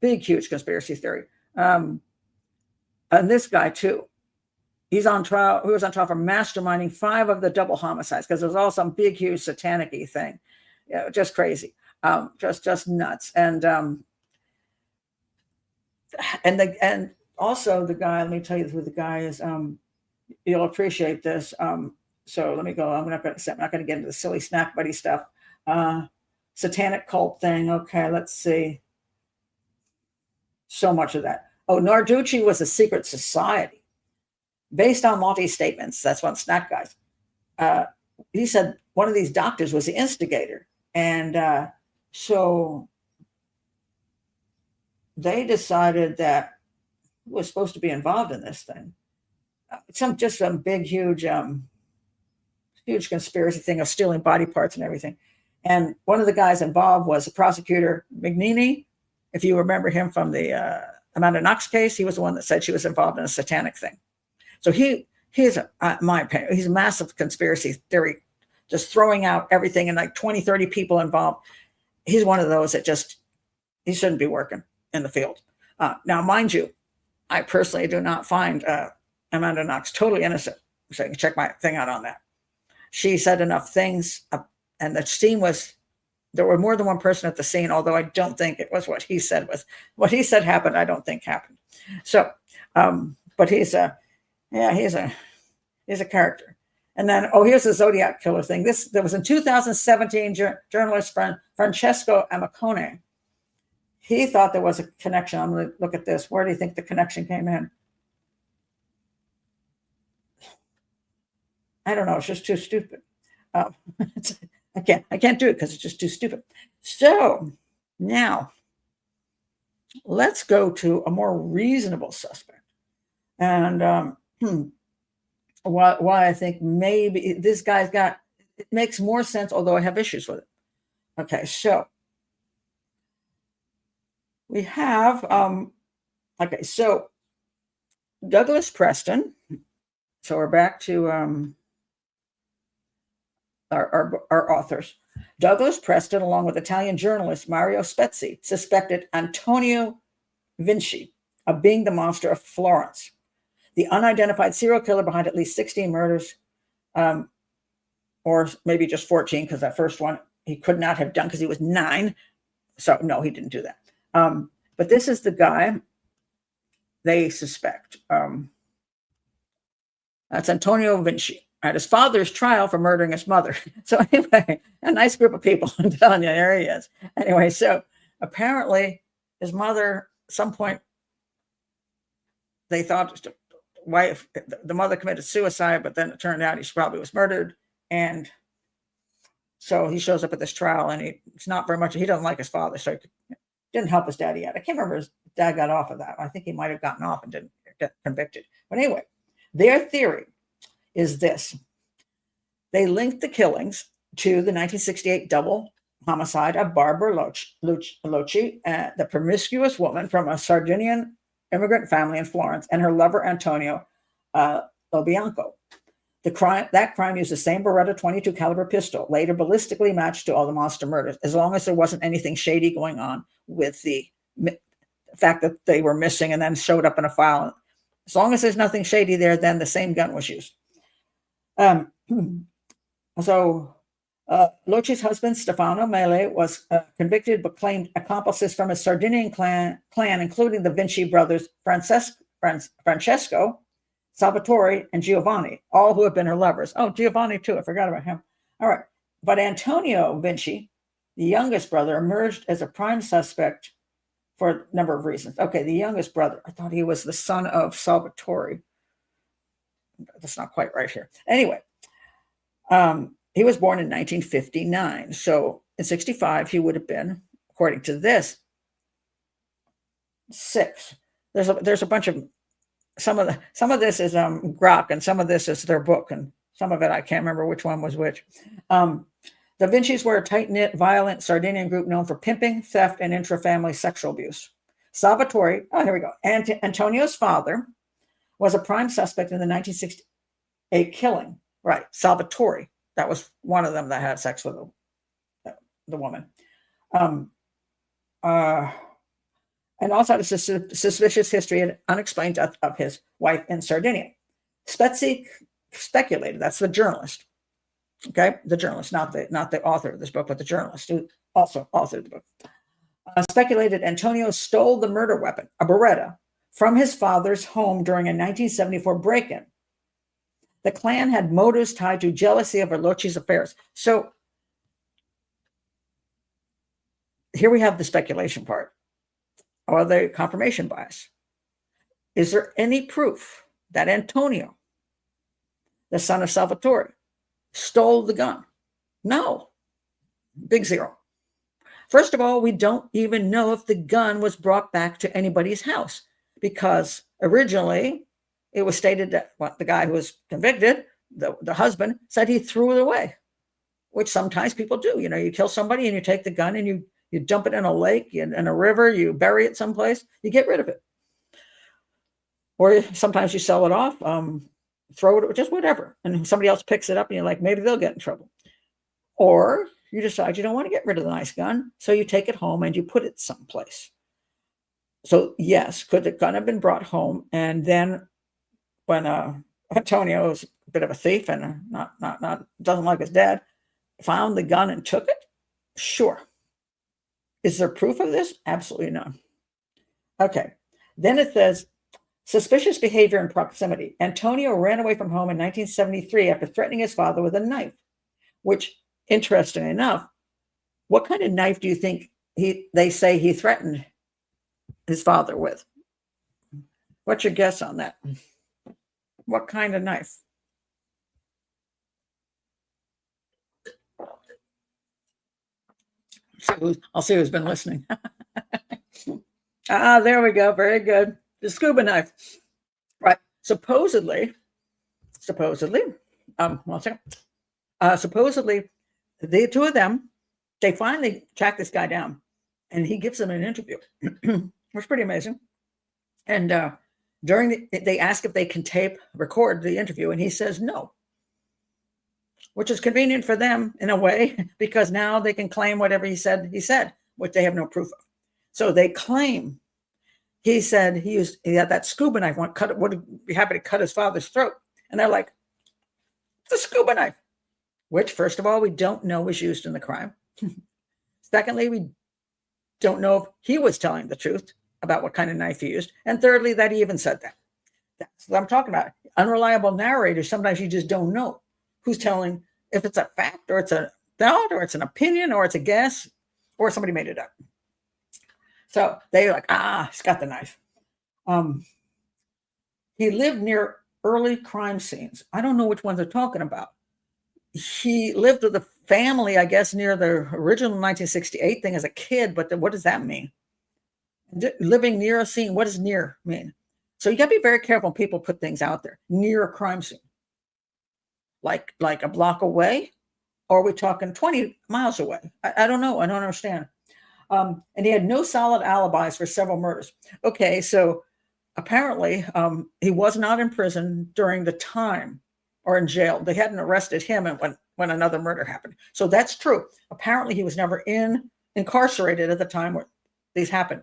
conspiracy theory. And this guy too, he's on trial. He was on trial for masterminding 5 of the double homicides because there was all some big, huge satanic-y thing. Yeah, just crazy, just nuts. And also the guy. Let me tell you who the guy is. You'll appreciate this. So let me go. I'm not going to get into the silly snack buddy stuff. Satanic cult thing. Okay, let's see. So much of that. Oh, Narducci was a secret society based on Monty's statements. That's one snack guys. He said one of these doctors was the instigator. And so they decided that he was supposed to be involved in this thing. Some big, huge conspiracy thing of stealing body parts and everything. And one of the guys involved was the prosecutor, Mignini. If you remember him from the Amanda Knox case, he was the one that said she was involved in a satanic thing. So he's my opinion, he's a massive conspiracy theory, just throwing out everything, and like 20, 30 people involved. He's one of those that he shouldn't be working in the field. Now, mind you, I personally do not find Amanda Knox totally innocent. So you can check my thing out on that. She said enough things, and the scene there were more than one person at the scene, although I don't think it was what he said happened. I don't think happened. So, but he's a character. And then, here's the Zodiac killer thing. There was in 2017, journalist Francesco Amicone. He thought there was a connection. I'm going to look at this. Where do you think the connection came in? I don't know. It's just too stupid. I can't do it because it's just too stupid. So now let's go to a more reasonable suspect. And why I think maybe this guy's it makes more sense, although I have issues with it. Okay, so we have, so Douglas Preston. So we're back to our authors. Douglas Preston, along with Italian journalist Mario Spezzi, suspected Antonio Vinci of being the monster of Florence, the unidentified serial killer behind at least 16 murders, or maybe just 14, because that first one he could not have done because he was 9. So no, he didn't do that. But this is the guy they suspect. That's Antonio Vinci at his father's trial for murdering his mother. So anyway, a nice group of people. I'm telling you, there he is. Anyway, so apparently his mother, at some point, they thought the mother committed suicide, but then it turned out he probably was murdered. And so he shows up at this trial, and it's not very much. He doesn't like his father, so he didn't help his daddy out. I can't remember if his dad got off of that. I think he might have gotten off and didn't get convicted. But anyway, their theory is this. They linked the killings to the 1968 double homicide of Barbara Locci, the promiscuous woman from a Sardinian immigrant family in Florence, and her lover Antonio Lobianco. That crime used the same Beretta 22 caliber pistol, later ballistically matched to all the monster murders, as long as there wasn't anything shady going on with the fact that they were missing and then showed up in a file. As long as there's nothing shady there, then the same gun was used. Loci's husband, Stefano Mele, was convicted but claimed accomplices from his Sardinian clan, including the Vinci brothers Francesco, Salvatore, and Giovanni, all who have been her lovers. Oh, Giovanni, too. I forgot about him. All right. But Antonio Vinci, the youngest brother, emerged as a prime suspect for a number of reasons. Okay, the youngest brother. I thought he was the son of Salvatore. That's not quite right here. Anyway, he was born in 1959. So in 65, he would have been, according to this, 6. There's a bunch of some of this is Grok, and some of this is their book, and some of it I can't remember which one was which. The Vincis were a tight-knit, violent Sardinian group known for pimping, theft, and intra-family sexual abuse. Salvatore, here we go. Antonio's father was a prime suspect in the 1968 killing. Right, Salvatore. That was one of them that had sex with the woman. And also had a suspicious history and unexplained death of his wife in Sardinia. Spezzi speculated, that's the journalist, okay? The journalist, not the author of this book, but the journalist who also authored the book. Speculated Antonio stole the murder weapon, a Beretta, from his father's home during a 1974 break-in. The clan had motives tied to jealousy over Loci's affairs. So here we have the speculation part, or the confirmation bias. Is there any proof that Antonio, the son of Salvatore, stole the gun? No. Big zero. First of all, we don't even know if the gun was brought back to anybody's house, because originally it was stated that the guy who was convicted, the husband, said he threw it away, which sometimes people do. You know, you kill somebody and you take the gun and you dump it in a lake, in a river, you bury it someplace, you get rid of it. Or sometimes you sell it off, throw it, just whatever. And somebody else picks it up and you're like, maybe they'll get in trouble. Or you decide you don't want to get rid of the nice gun, so you take it home and you put it someplace. So yes, could the gun have been brought home, and then when Antonio is a bit of a thief and not doesn't like his dad, found the gun and took it? Sure. Is there proof of this? Absolutely none. Okay. Then it says, suspicious behavior in proximity. Antonio ran away from home in 1973 after threatening his father with a knife, which, interestingly enough, what kind of knife do you think they say he threatened his father with? What's your guess on that? What kind of knife? I'll see who's been listening. There we go. Very good. The scuba knife. Right. Supposedly, one second. Supposedly, the two of them, they finally track this guy down, and he gives them an interview. It's pretty amazing. And they ask if they can record the interview, and he says no, which is convenient for them in a way, because now they can claim whatever he said, which they have no proof of. So they claim he said he had that scuba knife, would be happy to cut his father's throat. And they're like, it's a scuba knife, which, first of all, we don't know was used in the crime. Secondly, we don't know if he was telling the truth about what kind of knife he used. And thirdly, that he even said that. That's what I'm talking about. Unreliable narrators, sometimes you just don't know who's telling, if it's a fact or it's a thought or it's an opinion or it's a guess or somebody made it up. So they're like, he's got the knife. He lived near early crime scenes. I don't know which ones they're talking about. He lived with a family, I guess, near the original 1968 thing as a kid, but what does that mean? Living near a scene, what does near mean? So you got to be very careful when people put things out there. Near a crime scene. Like a block away, Or are we talking 20 miles away? I don't know. I don't understand. And he had no solid alibis for several murders. Okay, so apparently he was not in prison during the time or in jail. They hadn't arrested him when another murder happened. So that's true. Apparently he was never incarcerated at the time where these happened.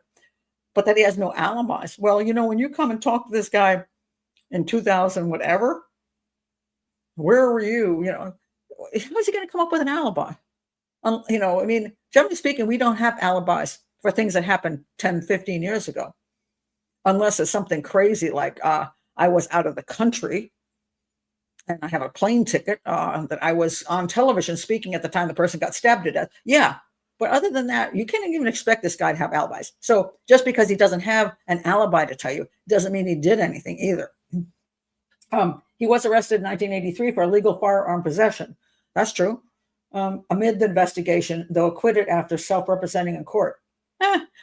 But that he has no alibis. Well, when you come and talk to this guy in 2000, whatever, where were you? How's he going to come up with an alibi? Generally speaking, we don't have alibis for things that happened 10, 15 years ago, unless it's something crazy like I was out of the country and I have a plane ticket that I was on television speaking at the time the person got stabbed to death. Yeah. But other than that, you can't even expect this guy to have alibis. So just because he doesn't have an alibi to tell you doesn't mean he did anything either. He was arrested in 1983 for illegal firearm possession. That's true. Amid the investigation, though acquitted after self-representing in court.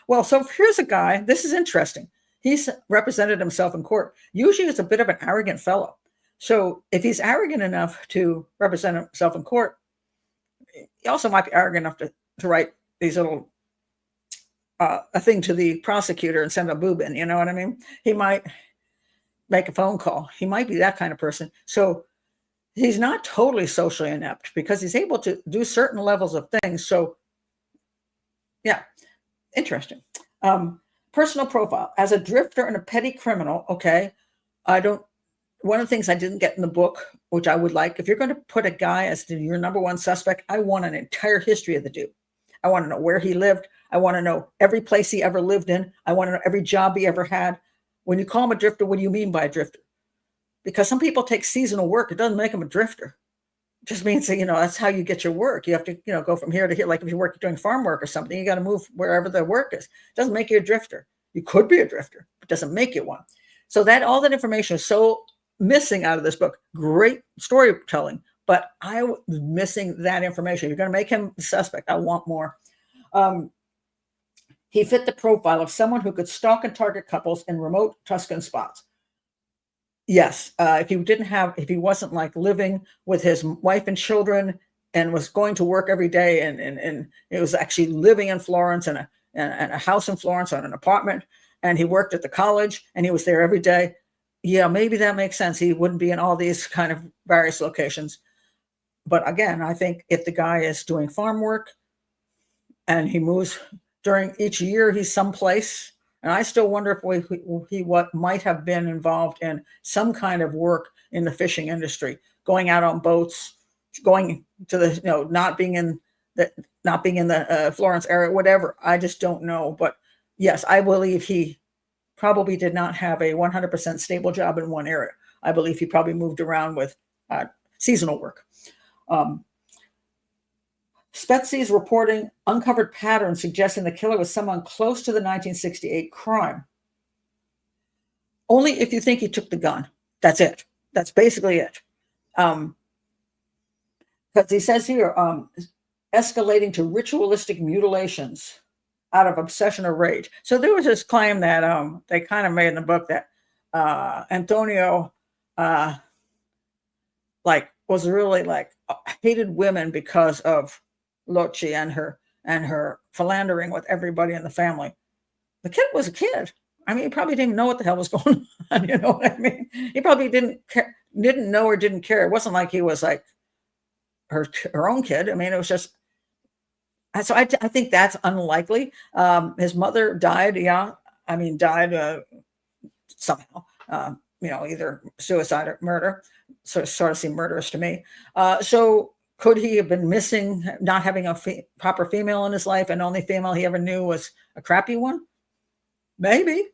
Well, so here's a guy. This is interesting. He's represented himself in court. Usually he's a bit of an arrogant fellow. So if he's arrogant enough to represent himself in court, he also might be arrogant enough to write these little a thing to the prosecutor and send a boob in. You know what I mean? He might make a phone call. He might be that kind of person. So he's not totally socially inept because he's able to do certain levels of things. So yeah, interesting. Personal profile. As a drifter and a petty criminal, okay, one of the things I didn't get in the book, which I would like, if you're going to put a guy as your number one suspect, I want an entire history of the dude. I want to know where he lived. I want to know every place he ever lived in. I want to know every job he ever had. When you call him a drifter, what do you mean by a drifter? Because some people take seasonal work. It doesn't make them a drifter. It just means that, that's how you get your work. You have to, go from here to here. Like if you're doing farm work or something, you got to move wherever the work is. It doesn't make you a drifter. You could be a drifter, but it doesn't make you one. So all that information is so missing out of this book. Great storytelling, but I was missing that information. You're going to make him the suspect. I want more. He fit the profile of someone who could stalk and target couples in remote Tuscan spots. Yes, if he wasn't like living with his wife and children and was going to work every day and it was actually living in Florence and a house in Florence on an apartment, and he worked at the college and he was there every day. Yeah, maybe that makes sense. He wouldn't be in all these kind of various locations. But again, I think if the guy is doing farm work and he moves during each year, he's someplace. And I still wonder if he might have been involved in some kind of work in the fishing industry, going out on boats, going to the, not being in the Florence area, whatever. I just don't know. But yes, I believe he probably did not have a 100% stable job in one area. I believe he probably moved around with seasonal work. Spetzi's reporting uncovered patterns suggesting the killer was someone close to the 1968 crime. Only if you think he took the gun. That's it. That's basically it. Because he says here, escalating to ritualistic mutations out of obsession or rage. So there was this claim that they kind of made in the book that Antonio was really hated women because of Lochi and her philandering with everybody in the family. The kid was a kid. I mean, he probably didn't even know what the hell was going on. You know what I mean? He probably didn't know or didn't care. It wasn't like he was like her own kid. I mean, it was just. So I think that's unlikely. His mother died. Yeah, I mean, died somehow. Either suicide or murder. So it sort of seemed murderous to me. So could he have been missing, not having a proper female in his life, and the only female he ever knew was a crappy one? Maybe.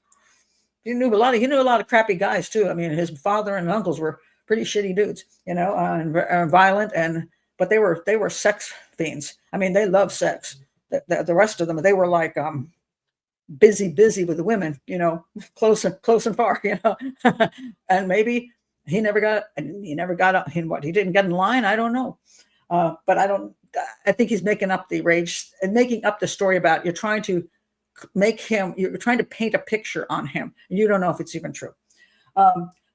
He knew a lot of crappy guys too. I mean, his father and uncles were pretty shitty dudes, and violent, but they were sex fiends. I mean, they love sex. The rest of them, they were like busy with the women, close and far, and maybe he didn't get in line. I don't know. But I think he's making up the rage and making up the story about you're trying to paint a picture on him. And you don't know if it's even true.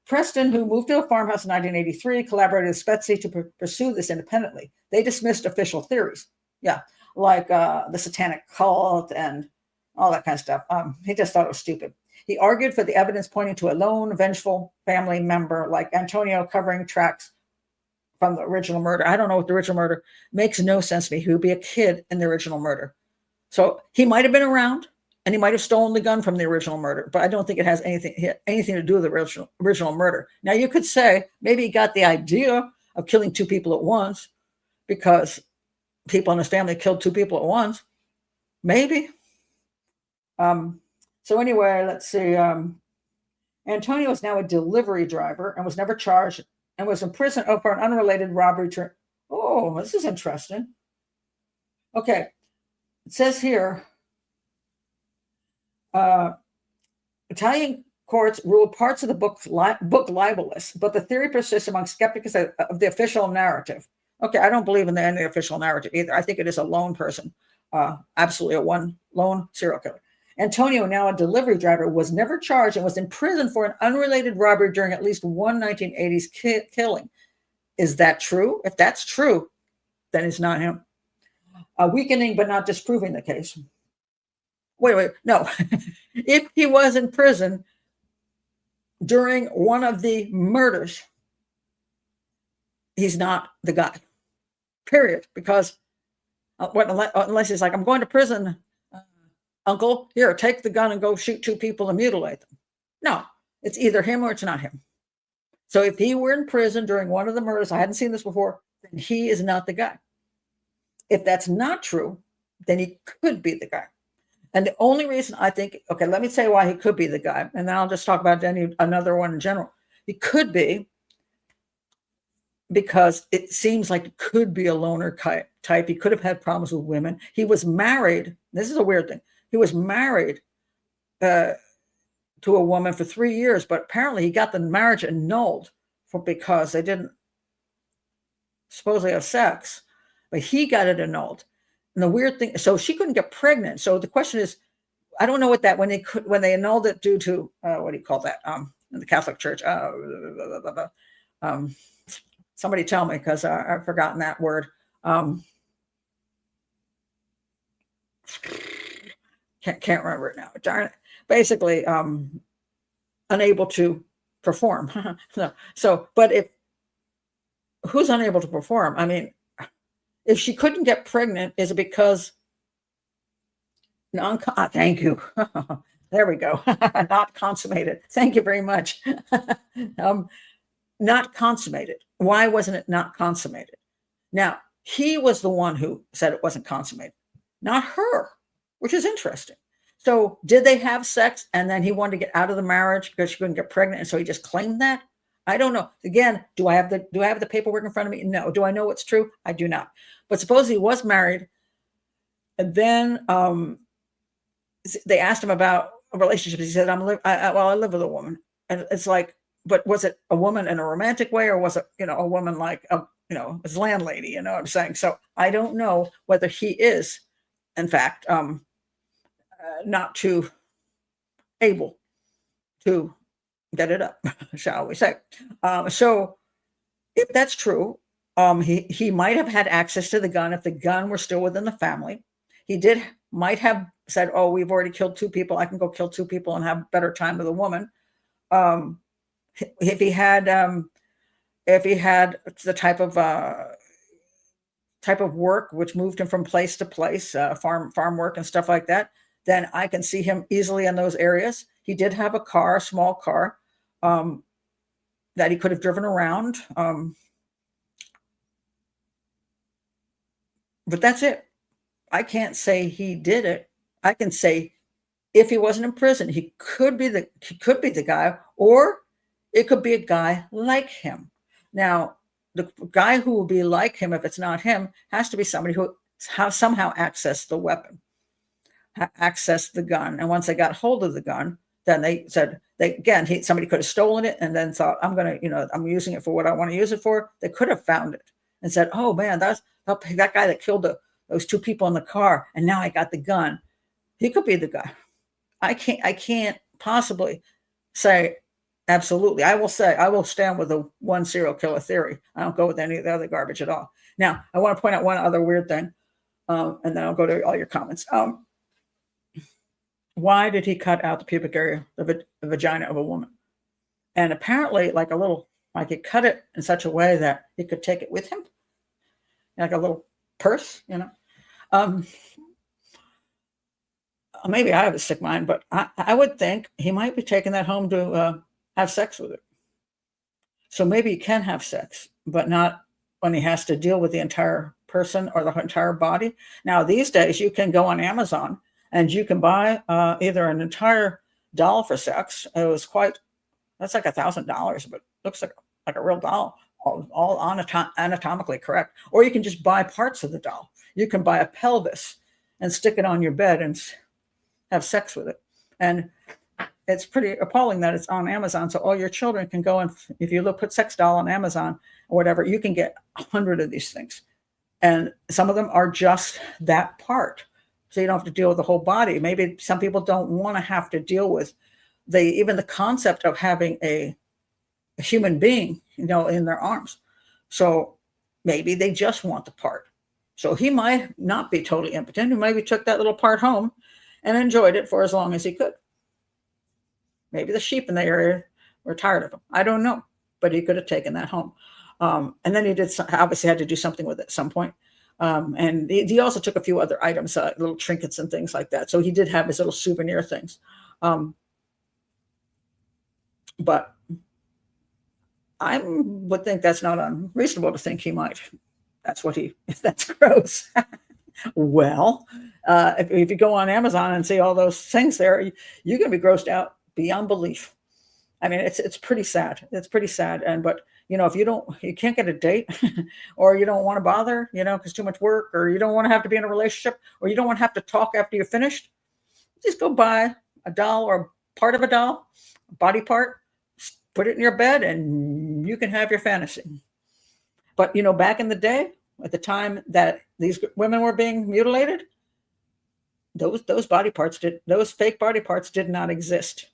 Preston, who moved to a farmhouse in 1983, collaborated with Spetsy to pursue this independently. They dismissed official theories. Yeah, like the satanic cult and all that kind of stuff. He just thought it was stupid. He argued for the evidence pointing to a lone, vengeful family member like Antonio covering tracks from the original murder. I don't know what the original murder makes no sense to me. He would be a kid in the original murder. So he might have been around and he might have stolen the gun from the original murder, but I don't think it has anything to do with the original murder. Now you could say maybe he got the idea of killing two people at once because people in his family killed two people at once. Maybe. So anyway, let's see. Antonio is now a delivery driver and was never charged and was in prison for an unrelated robbery. Oh, this is interesting. Okay. It says here, Italian courts ruled parts of the book libelous, but the theory persists among skeptics of the official narrative. Okay, I don't believe in the official narrative either. I think it is a lone person, absolutely a lone serial killer. Antonio, now a delivery driver, was never charged and was in prison for an unrelated robbery during at least one 1980s killing. Is that true? If that's true, then it's not him. Weakening but not disproving the case. Wait, no. If he was in prison during one of the murders, he's not the guy. Period. Because unless he's like, I'm going to prison, uncle, here, take the gun and go shoot two people and mutilate them. No, it's either him or it's not him. So if he were in prison during one of the murders, I hadn't seen this before, then he is not the guy. If that's not true, then he could be the guy. And the only reason I think, okay, let me say why he could be the guy, and then I'll just talk about another one in general. He could be because it seems like it could be a loner type. He could have had problems with women. He was married. This is a weird thing. He was married to a woman for 3 years, but apparently he got the marriage annulled because they didn't supposedly have sex, but he got it annulled. And the weird thing, so she couldn't get pregnant. So the question is, I don't know what that when they annulled it due to what do you call that in the Catholic Church? Somebody tell me because I've forgotten that word. Can't remember it now. Darn it. Basically, unable to perform. So, but who's unable to perform? I mean, if she couldn't get pregnant, is it because thank you. There we go. Not consummated. Thank you very much. Not consummated. Why wasn't it not consummated? Now, he was the one who said it wasn't consummated, not her, which is interesting. So did they have sex and then he wanted to get out of the marriage because she couldn't get pregnant and so he just claimed that? I don't know. Again, do I have the paperwork in front of me? No. Do I know what's true? I do not. But suppose he was married and then they asked him about a relationship. He said, I live with a woman. And it's like, but was it a woman in a romantic way or was it, a woman like, his landlady, you know what I'm saying? So I don't know whether he is, in fact, not too able to get it up, shall we say. So if that's true, he might have had access to the gun if the gun were still within the family. He might have said, oh, we've already killed two people. I can go kill two people and have a better time with a woman. If he had the type of work which moved him from place to place, farm work and stuff like that, then I can see him easily in those areas. He did have a small car, that he could have driven around. But that's it. I can't say he did it. I can say if he wasn't in prison, he could be the guy, or it could be a guy like him. Now, the guy who will be like him, if it's not him, has to be somebody who somehow accessed the weapon, accessed the gun. And once they got hold of the gun, then they said, somebody could have stolen it and then thought, I'm using it for what I want to use it for. They could have found it and said, oh man, that's that guy that killed those two people in the car. And now I got the gun. He could be the guy. I can't possibly say Absolutely. I will say, I will stand with the one serial killer theory. I don't go with any of the other garbage at all. Now, I want to point out one other weird thing, and then I'll go to all your comments. Why did he cut out the pubic area, the vagina of a woman? And apparently, like he cut it in such a way that he could take it with him, like a little purse, you know. Um, Maybe I have a sick mind, but I would think he might be taking that home to have sex with it. So maybe he can have sex, but not when he has to deal with the entire person or the entire body. Now, these days, you can go on Amazon and you can buy either an entire doll for sex. That's like $1,000, but looks like a real doll, all anatomically correct. Or you can just buy parts of the doll. You can buy a pelvis and stick it on your bed and have sex with it. And it's pretty appalling that it's on Amazon. So all your children can go and if you put sex doll on Amazon or whatever, you can get 100 of these things. And some of them are just that part. So you don't have to deal with the whole body. Maybe some people don't want to have to deal with even the concept of having a human being, in their arms. So maybe they just want the part. So he might not be totally impotent. He maybe took that little part home and enjoyed it for as long as he could. Maybe the sheep in the area were tired of him. I don't know, but he could have taken that home. And then he obviously had to do something with it at some point. And he also took a few other items, little trinkets and things like that. So he did have his little souvenir things. But I would think that's not unreasonable to think he might. That's gross. Well, if you go on Amazon and see all those things there, you're going to be grossed out beyond belief. I mean, it's pretty sad. It's pretty sad. But if you can't get a date or you don't want to bother, because too much work, or you don't want to have to be in a relationship, or you don't want to have to talk after you're finished, just go buy a doll or part of a doll, a body part, put it in your bed, and you can have your fantasy. But, back in the day, at the time that these women were being mutilated, those fake body parts did not exist.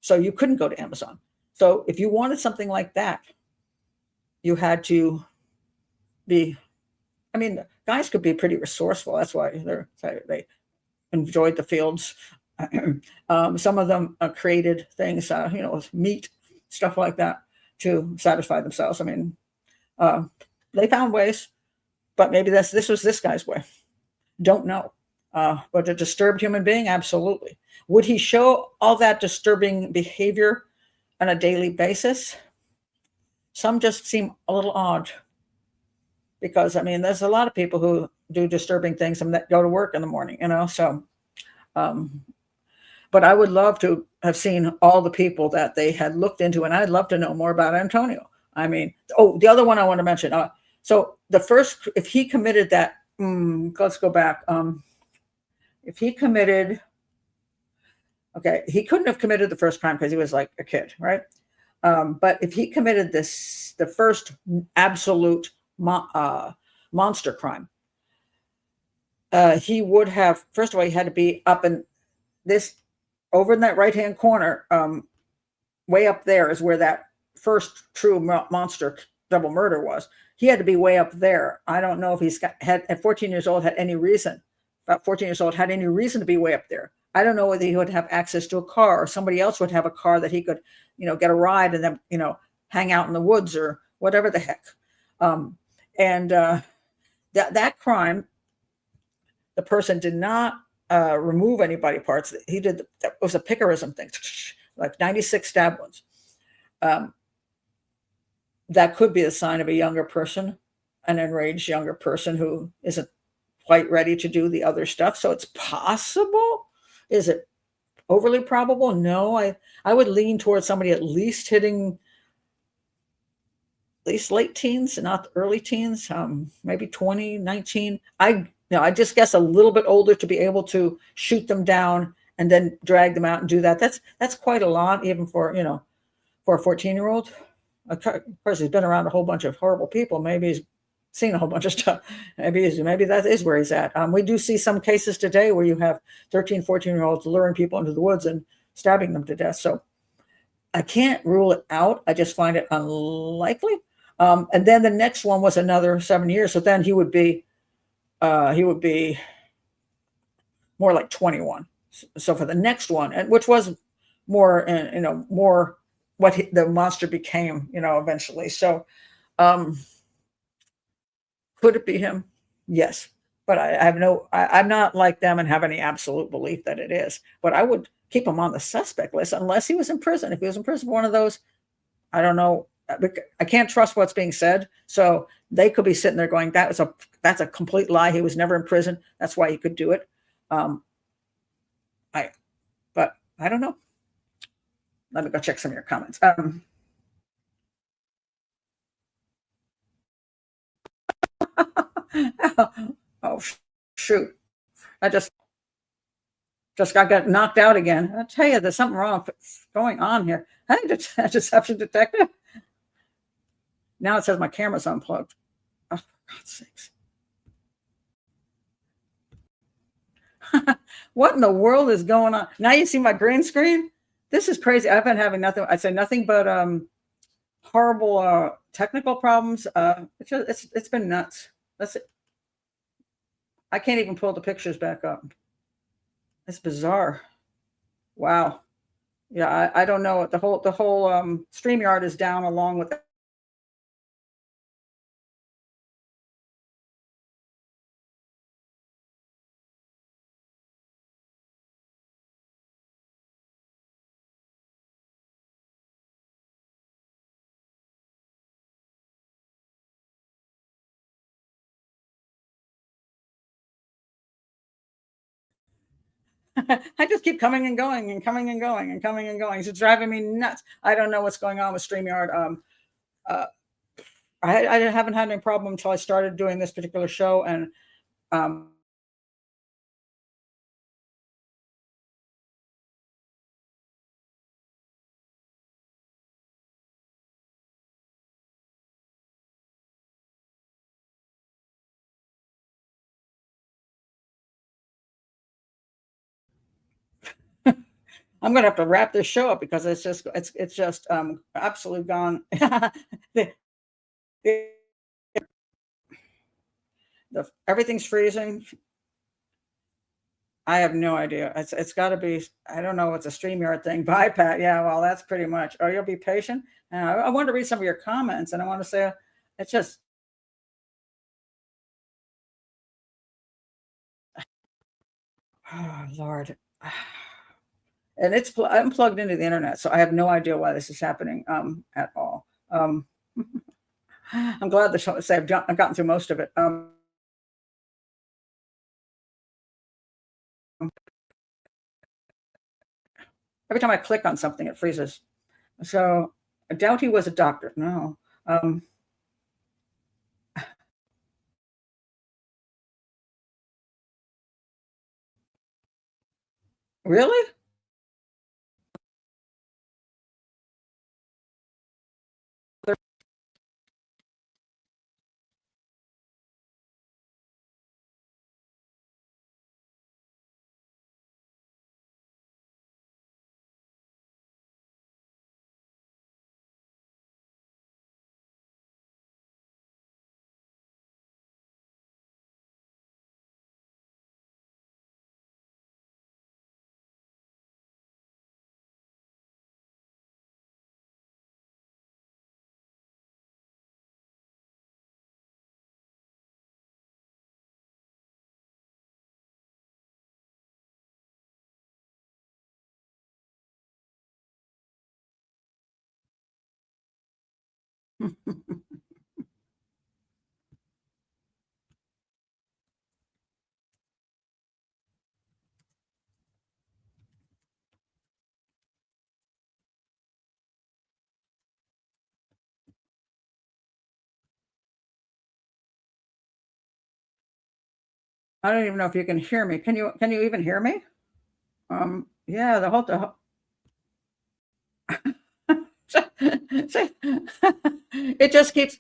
So you couldn't go to Amazon. So if you wanted something like that, you had to guys could be pretty resourceful. That's why they enjoyed the fields. Some of them created things, with meat, stuff like that, to satisfy themselves. They found ways, but maybe this was this guy's way. Don't know. But a disturbed human being, absolutely. Would he show all that disturbing behavior on a daily basis? Some just seem a little odd, because there's a lot of people who do disturbing things and that go to work in the morning, so but I would love to have seen all the people that they had looked into, and I'd love to know more about Antonio. The other one I want to mention, so if he committed that, let's go back. If he committed, he couldn't have committed the first crime because he was like a kid, right? But if he committed the first absolute monster crime, he would have, first of all, he had to be up in over in that right-hand corner, way up there is where that first true monster double murder was. He had to be way up there. I don't know if at 14 years old, had any reason to be way up there. I don't know whether he would have access to a car, or somebody else would have a car that he could, get a ride and then, hang out in the woods or whatever the heck. That crime, the person did not remove any body parts. That was a pickerism thing, like 96 stab wounds. That could be a sign of a younger person, an enraged younger person who isn't quite ready to do the other stuff. So it's possible. Is it overly probable? No, I would lean towards somebody at least hitting at least late teens, not early teens, maybe 20, 19. I just guess a little bit older to be able to shoot them down and then drag them out and do that. That's quite a lot, even for a 14-year-old. Of course, he's been around a whole bunch of horrible people. Maybe he's seen a whole bunch of stuff. Maybe that is where he's at. We do see some cases today where you have 13, 14-year-olds luring people into the woods and stabbing them to death. So I can't rule it out. I just find it unlikely. And then the next one was another 7 years. So then he would be more like 21. So for the next one, and which was more, more what the monster became, eventually. So um, could it be him? Yes. But I have no, I'm not like them and have any absolute belief that it is. But I would keep him on the suspect list unless he was in prison. If he was in prison for one of those, I don't know. I can't trust what's being said. So they could be sitting there going, that's a complete lie. He was never in prison. That's why he could do it. Um, I but I don't know. Let me go check some of your comments. Oh shoot! I just got knocked out again. I tell you, there's something wrong going on here. Hey, deception detective. Now it says my camera's unplugged. Oh, for God's sakes! What in the world is going on? Now you see my green screen. This is crazy. I've been having nothing. I'd say nothing but horrible technical problems. It's been nuts. That's it. I can't even pull the pictures back up. It's bizarre. Wow. Yeah, I don't know. The whole StreamYard is down along with it. I just keep coming and going and coming and going and coming and going. It's driving me nuts. I don't know what's going on with StreamYard. Uh, I haven't had any problem until I started doing this particular show, and um, I'm going to have to wrap this show up because it's just absolutely gone. the, the, everything's freezing. I have no idea. It's got to be. I don't know. It's a StreamYard thing. Bye, Pat. Yeah, well, that's pretty much. Oh, you'll be patient. I want to read some of your comments, and I want to say it's just. Oh, Lord. And I'm plugged into the internet, so I have no idea why this is happening at all. I'm glad the show. Say I've gotten through most of it. Every time I click on something, it freezes. So I doubt he was a doctor. No. Um, really? I don't even know if you can hear me. Can you even hear me? Yeah, it just keeps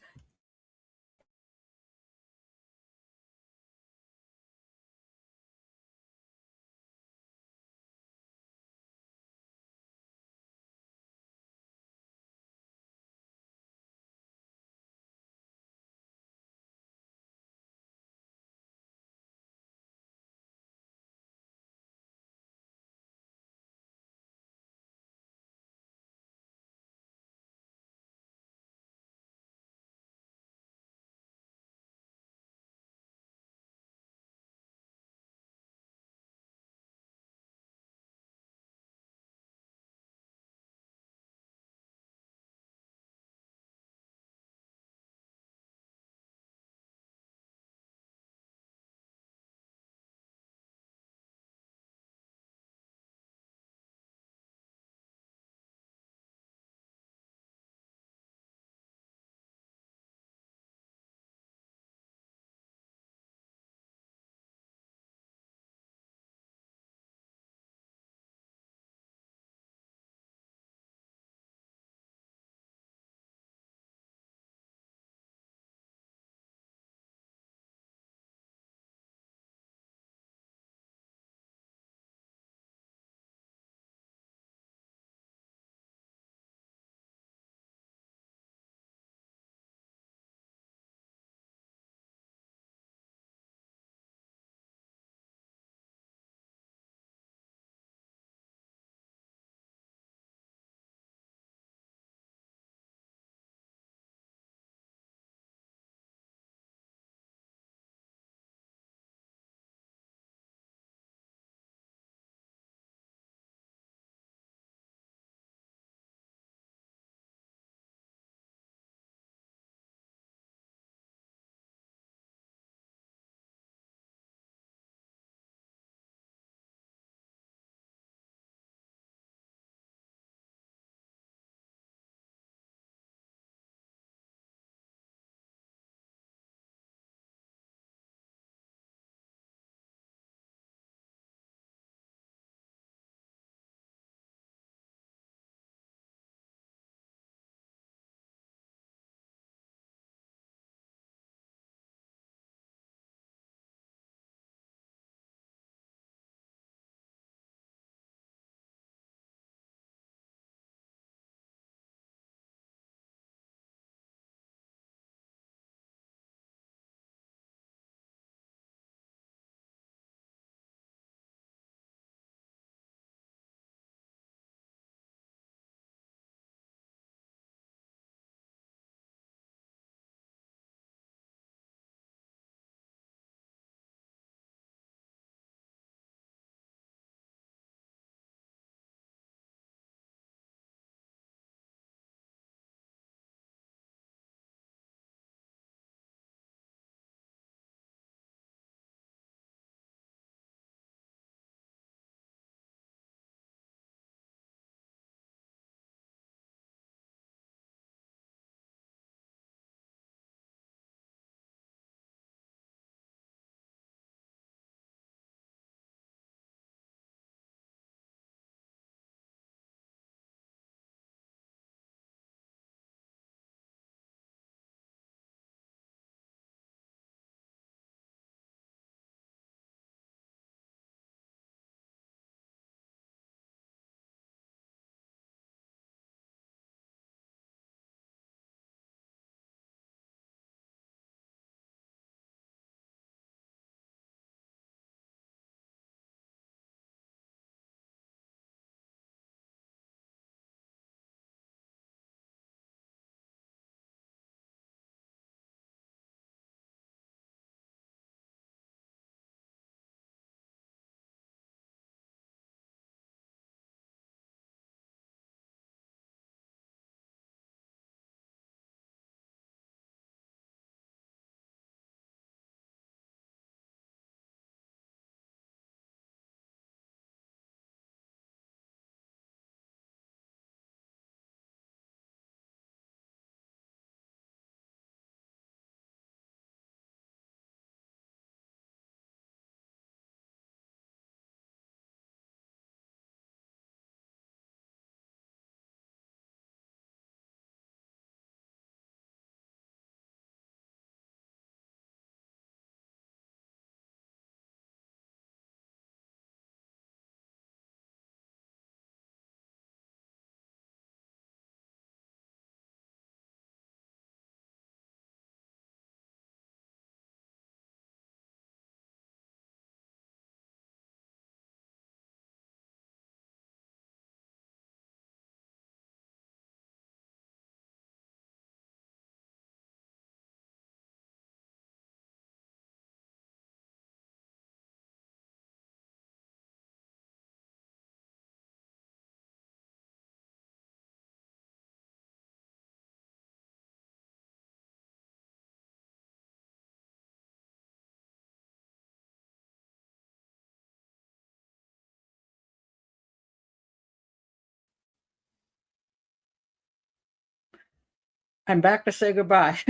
I'm back to say goodbye.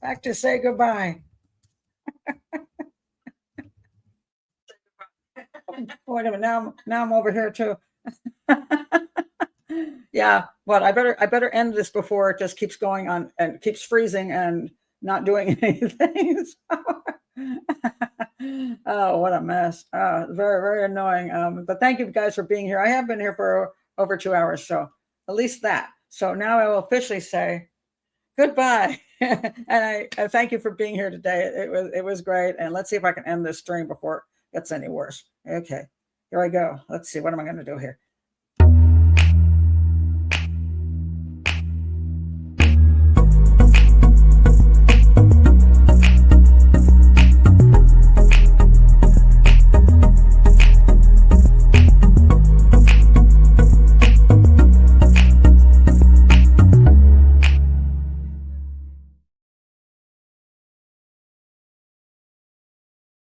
Back to say goodbye. Wait a minute. Now I'm over here too. Yeah. Well, I better end this before it just keeps going on and keeps freezing and not doing anything. Oh, what a mess. Very, very annoying. But thank you guys for being here. I have been here for over 2 hours, so at least that. So now I will officially say goodbye. And I thank you for being here today. It was great. And let's see if I can end this stream before it gets any worse. Okay, here I go. Let's see. What am I going to do here?